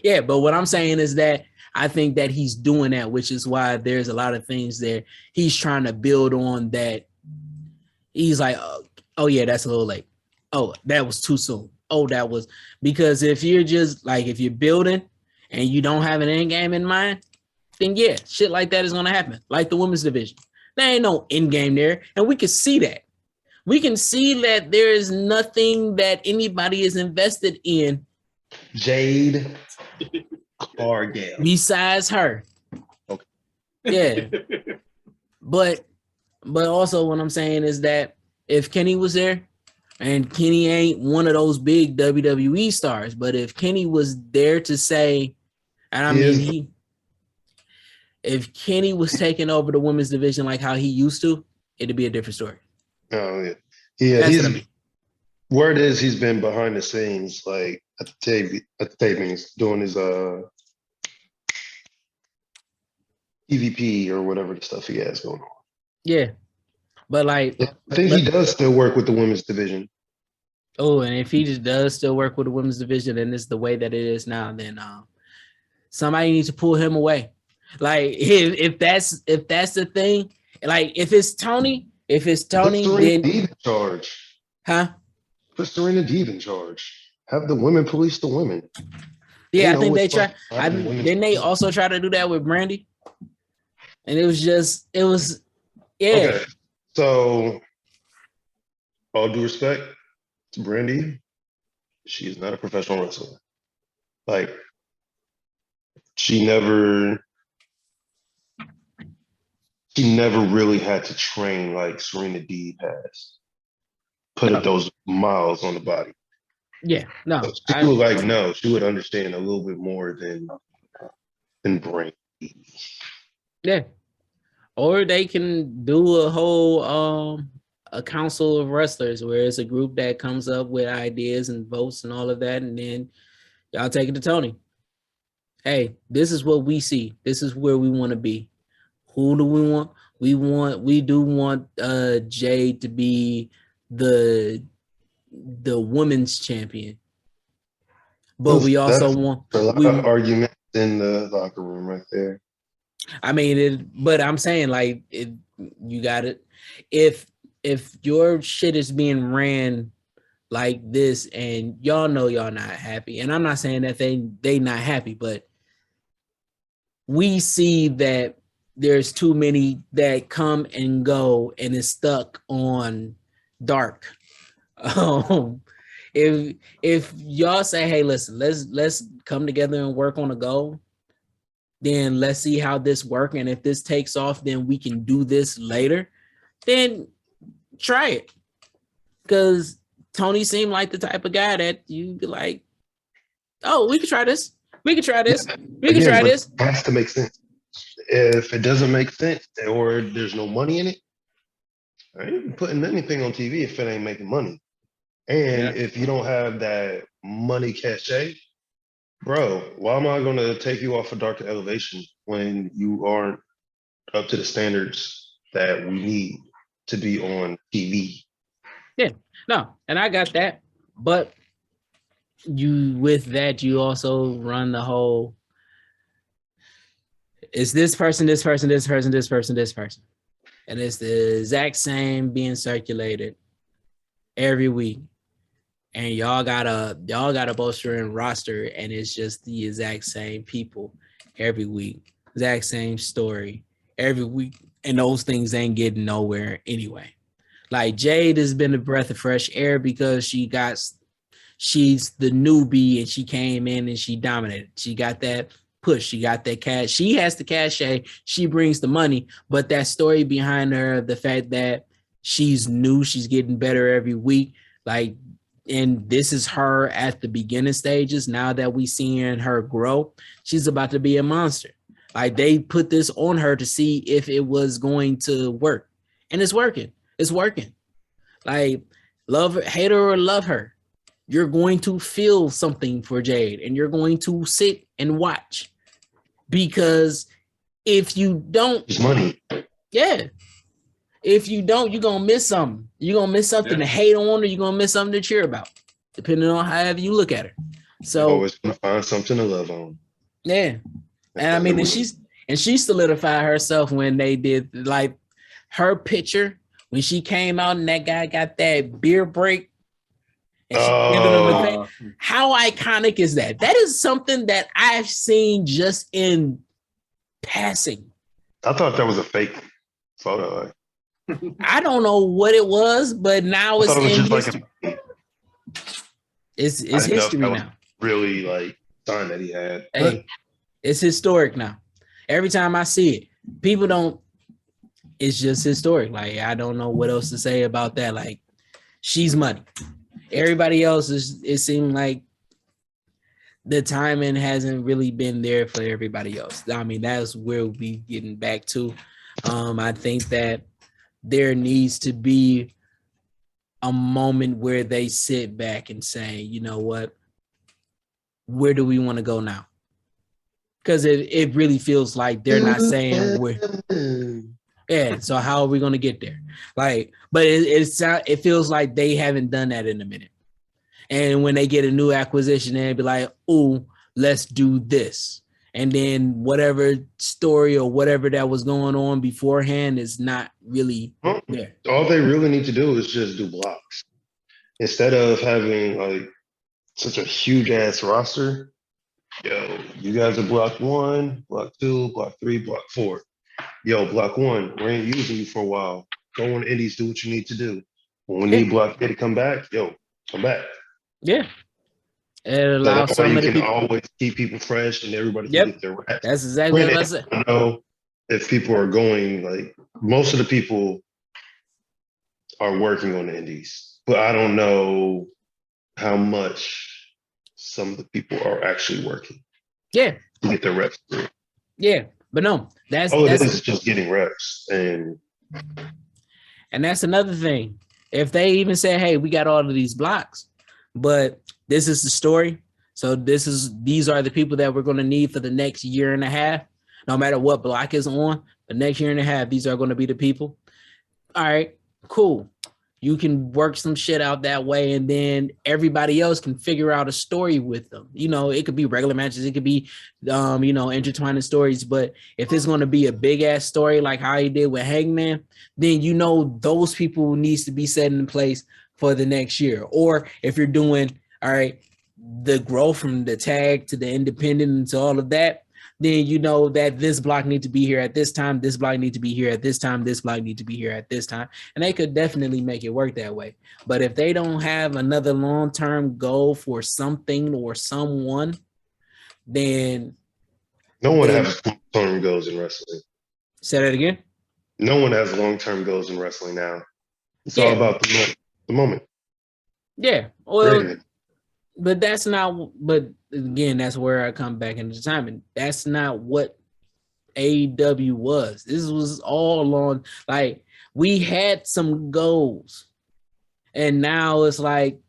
Yeah, but what I'm saying is that I think that he's doing that, which is why there's a lot of things there he's trying to build on that. He's like, oh yeah, that's a little late. Oh, that was too soon. Oh, that was because if you're just like, if you're building and you don't have an end game in mind, then yeah, shit like that is going to happen. Like the women's division. There ain't no end game there. And we can see that. We can see that there is nothing that anybody is invested in. Jade Cargill. Besides her. Okay. Yeah. But also what I'm saying is that if Kenny was there, and Kenny ain't one of those big WWE stars, but if Kenny was there to say, and I mean, If Kenny was taking over the women's division like how he used to, it'd be a different story. Oh yeah, yeah. That's He's what I mean. word is he's been behind the scenes, like at the tapings, doing his TVP or whatever the stuff he has going on. Yeah, but like, Yeah, I think he does still work with the women's division. oh, and if he just does still work with the women's division and it's the way that it is now, then somebody needs to pull him away. Like if that's the thing, like if it's Tony, Put Serena then Deeb in charge. huh? Put Serena Deeb in charge. Have the women police the women. Yeah, I think they try. Didn't they also try to do that with Brandy? And it was yeah. Okay, so all due respect to Brandy, she is not a professional wrestler. Like she never really had to train like Serena Deeb has. Put those miles on the body. Yeah, no. So she would understand a little bit more than Brandy. Yeah. Or they can do a whole a council of wrestlers where it's a group that comes up with ideas and votes and all of that, and then y'all take it to Tony. Hey, this is what we see. This is where we want to be. Who do we want? We do want Jade to be the women's champion. But we also want a lot of arguments in the locker room right there. I mean, but I'm saying like you got it. If your shit is being ran like this and y'all know y'all not happy, and I'm not saying that they not happy, but we see that there's too many that come and go and is stuck on dark. If y'all say, hey, listen, let's come together and work on a goal, then let's see how this works. And if this takes off, then we can do this later. Then try it. Because Tony seemed like the type of guy that you'd be like, oh, we can try this. We can try this. We can try this. It has to make sense. If it doesn't make sense or there's no money in it, I ain't putting anything on TV if it ain't making money. And if you don't have that money cachet, bro, why am I going to take you off of Dark Elevation when you aren't up to the standards that we need to be on TV? Yeah, no, and I got that. But you also run the whole, it's this person, this person, this person, this person, this person. And it's the exact same being circulated every week. And y'all got a bolstering roster, and it's just the exact same people every week, exact same story every week, and those things ain't getting nowhere anyway. Like Jade has been a breath of fresh air because she's the newbie and she came in and she dominated. She got that push, she got that cash. She has the cachet, she brings the money, but that story behind her, the fact that she's new, she's getting better every week, like. And this is her at the beginning stages. Now that we seeing her grow, she's about to be a monster. Like they put this on her to see if it was going to work. And it's working. It's working. Like love her, hate her or love her, you're going to feel something for Jade and you're going to sit and watch. Because if you don't, it's money. Yeah. If you don't, you're going to miss something. You're going to miss something to hate on, or you're going to miss something to cheer about, depending on however you look at her. So always going to find something to love on. Yeah. And I mean, and she solidified herself when they did, like, her picture, when she came out and that guy got that beer break. And she how iconic is that? That is something that I've seen just in passing. I thought that was a fake photo. I don't know what it was, but now it's in history. It's history now. Really, like, sign that he had. Hey, it's historic now. Every time I see it, people don't. It's just historic. Like, I don't know what else to say about that. Like, she's money. Everybody else is. It seemed like the timing hasn't really been there for everybody else. I mean, that's where we getting back to. I think that there needs to be a moment where they sit back and say, you know what, where do we want to go now? Because it really feels like they're not saying where. Yeah, so how are we going to get there? Like, but it feels like they haven't done that in a minute. And when they get a new acquisition, they'll be like, oh, let's do this. And then whatever story or whatever that was going on beforehand is not really there. All they really need to do is just do blocks. Instead of having like such a huge ass roster, yo, you guys are block 1, block 2, block 3, block 4. Yo, block 1, we ain't using you for a while. Go on indies, do what you need to do. When we need block A to come back, yo, come back. Yeah. It allows some of the people always keep people fresh and everybody can get their reps. That's exactly what I said. I know if people are going, like most of the people are working on the indies, but I don't know how much some of the people are actually working. Yeah. To get their reps through. Yeah. But no, that's just getting reps. And that's another thing. If they even say, hey, we got all of these blocks, but this is the story. So these are the people that we're going to need for the next year and a half. No matter what block is on, the next year and a half, these are going to be the people. All right, cool. You can work some shit out that way, and then everybody else can figure out a story with them. You know, it could be regular matches. It could be, intertwining stories. But if it's going to be a big ass story like how he did with Hangman, then you know those people needs to be set in place for the next year. Or if you're doing, all right, the growth from the tag to the independent and to all of that, then you know that this block needs to be here at this time, this block needs to be here at this time, this block needs to be here at this time. And they could definitely make it work that way. But if they don't have another long-term goal for something or someone, then no one has long-term goals in wrestling. Say that again? No one has long-term goals in wrestling now. It's all about the moment. Yeah. Well, but that's not, but again, that's where I come back into timing. That's not what AEW was. This was all along, like, we had some goals. And now it's like,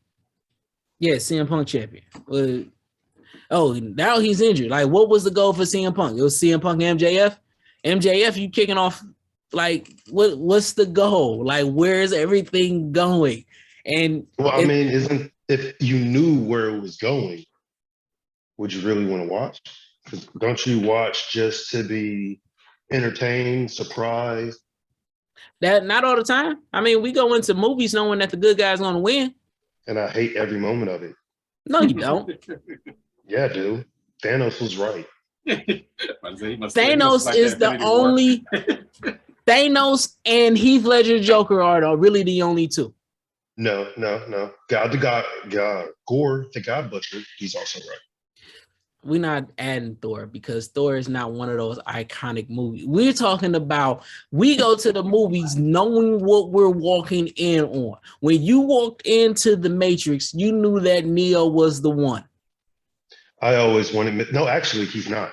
yeah, CM Punk champion. Now he's injured. Like, what was the goal for CM Punk? It was CM Punk and MJF? MJF, you kicking off, like, what's the goal? Like, where's everything going? And if you knew where it was going, would you really want to watch? Don't you watch just to be entertained, surprised? That not all the time. I mean, we go into movies knowing that the good guy's going to win. And I hate every moment of it. No, you don't. Yeah, I do. Thanos was right. Thanos is the only. Thanos and Heath Ledger Joker are really the only two. No. God, Gore, the God Butcher, he's also right. We're not adding Thor because Thor is not one of those iconic movies. We're talking about, we go to the movies knowing what we're walking in on. When you walked into the Matrix, you knew that Neo was the one. I always wanted, no, actually, he's not.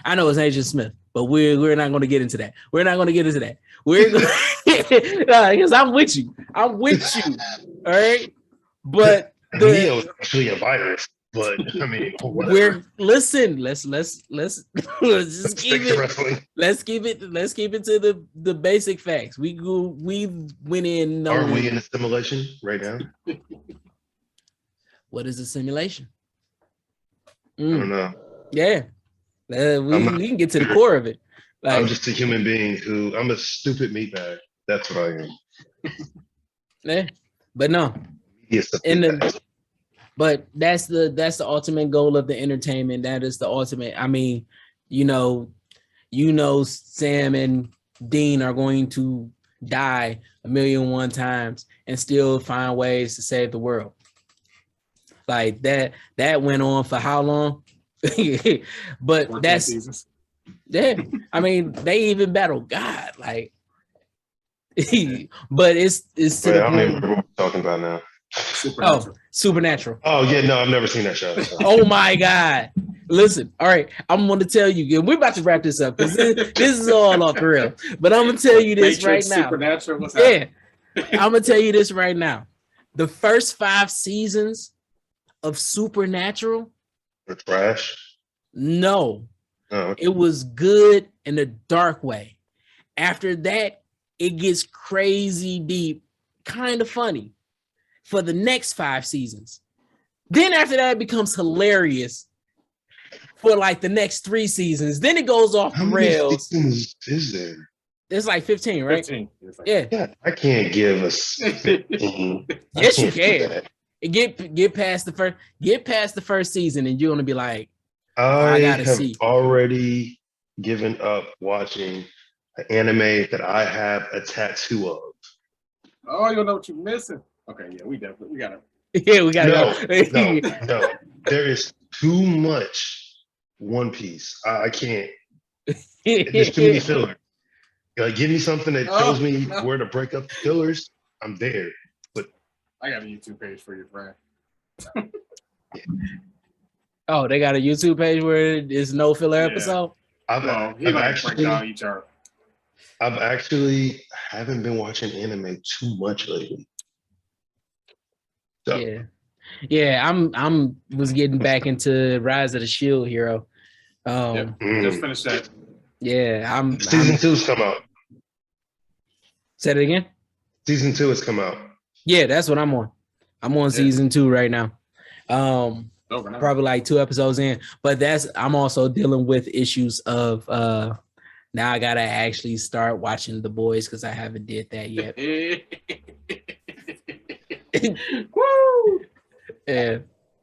I know it's Agent Smith, but we're not going to get into that. We're not going to get into that. We're because I'm with you. All right, but Neo is actually a virus. But I mean, let's just keep it. Let's keep it to the basic facts. We went in. Are we in a simulation right now? What is a simulation? I don't know. Yeah, we can get to the core of it. Like, I'm just a human being I'm a stupid meatbag. That's what I am. Yeah, but no. Yes. But that's the ultimate goal of the entertainment. That is the ultimate. I mean, Sam and Dean are going to die 1,000,001 times and still find ways to save the world. Like that went on for how long? But 14 that's seasons. Yeah. I mean, they even battle God, like. But it's to the I don't point. even know what we're talking about now. Supernatural. Oh yeah, no, I've never seen that show. Oh my God. Listen, all right, I'm going to tell you, we're about to wrap this up because this is all off the rail. But I'm going to tell you this Matrix, right now. Supernatural, what's happening? I'm going to tell you this right now. The first 5 seasons of Supernatural It's trash. No, okay. It was good in a dark way. After that, it gets crazy deep, kind of funny for the next 5 seasons. Then after that, it becomes hilarious for like the next 3 seasons. Then it goes off the rails. How many seasons is there? There's like 15, right? 15. Yeah. I can't give us 15. Yes, you can. Get past the first season, and you're gonna be like, I have already given up watching an anime that I have a tattoo of. Oh, you don't know what you're missing. Okay, yeah, we got it. Yeah, we got to No. There is too much One Piece. I can't. There's too many fillers. Give me something that shows me where to break up the fillers. I'm there. But I got a YouTube page for your friend. Oh, they got a YouTube page where there's no filler episode? I've actually haven't been watching anime too much lately. So. Yeah. I'm was getting back into Rise of the Shield Hero. Just finished that. Yeah, Season 2's come out. Say it again. Season 2 has come out. Yeah, that's what I'm on. I'm on season 2 right now. Probably like 2 episodes in, but I'm also dealing with issues of now I gotta actually start watching The Boys because I haven't did that yet. Woo! Yeah.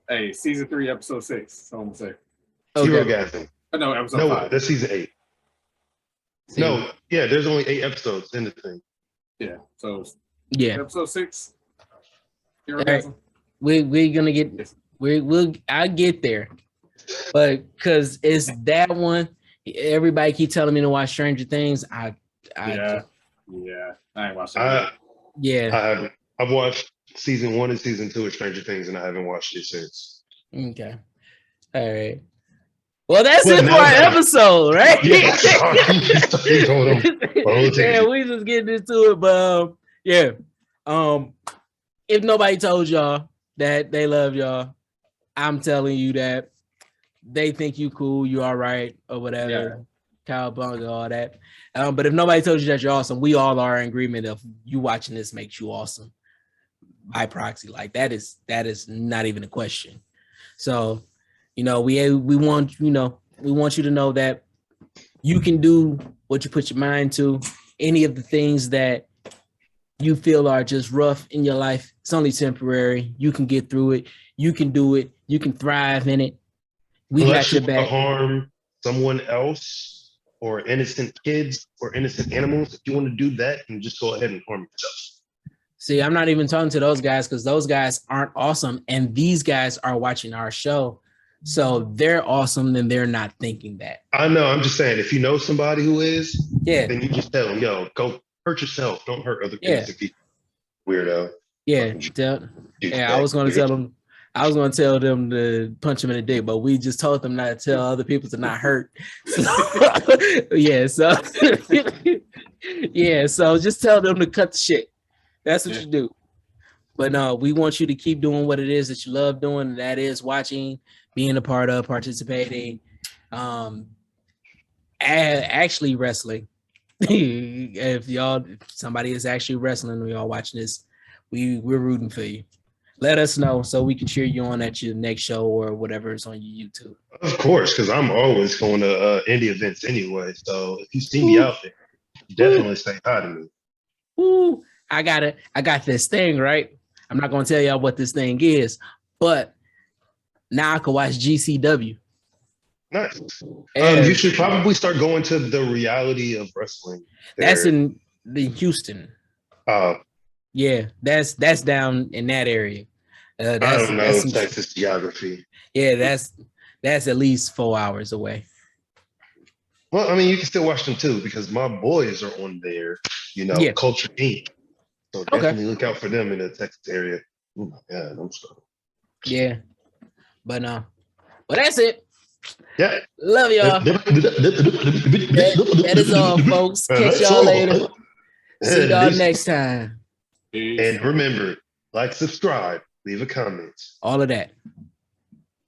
Hey, season 3, episode 6. So I'm gonna say. Zero gasm. No, episode 5. That's season 8. No, yeah, there's only 8 episodes in the thing. Yeah. So episode 6. Right. We're gonna get I'll get there, but because it's that one. Everybody keep telling me to watch Stranger Things. I ain't watched it. I've watched season 1 and season 2 of Stranger Things, and I haven't watched it since. Okay, all right. Well, that's it for our episode, right? Yeah, we just getting into it, but if nobody told y'all that they love y'all, I'm telling you that they think you cool, you all right, or whatever. Cowabunga, all that. But if nobody told you that you're awesome, we all are in agreement of you watching this makes you awesome by proxy. Like that is not even a question. So, we want we want you to know that you can do what you put your mind to. Any of the things that you feel are just rough in your life, it's only temporary. You can get through it. You can do it. You can thrive in it. We got your back. Harm someone else or innocent kids or innocent animals. If you want to do that, then just go ahead and harm yourself. See, I'm not even talking to those guys because those guys aren't awesome. And these guys are watching our show. So they're awesome and they're not thinking that. I know. I'm just saying, if you know somebody who is, then you just tell them, yo, go hurt yourself. Don't hurt other people. Weirdo. Yeah. I was going to tell them. I was going to tell them to punch him in the dick, but we just told them not to tell other people to not hurt. So, so just tell them to cut the shit. That's what you do. But no, we want you to keep doing what it is that you love doing. And that is watching, being a part of, participating, actually wrestling. If somebody is actually wrestling and y'all watching this, we're rooting for you. Let us know so we can cheer you on at your next show or whatever is on your YouTube. Of course, because I'm always going to indie events anyway. So if you see me out there, definitely say hi to me. Ooh, I got this thing, right? I'm not going to tell y'all what this thing is, but now I can watch GCW. Nice. You should probably start going to the reality of wrestling. That's in Houston. Yeah, that's down in that area. I don't know Texas geography. Yeah, that's at least 4 hours away. Well, I mean, you can still watch them too because my boys are on there. Culture Inc. So definitely look out for them in the Texas area. Oh my God, I'm sorry. Yeah, but that's it. Yeah. Love y'all. That is all, folks. Catch y'all later. See y'all next time. And remember, like, subscribe, leave a comment. All of that.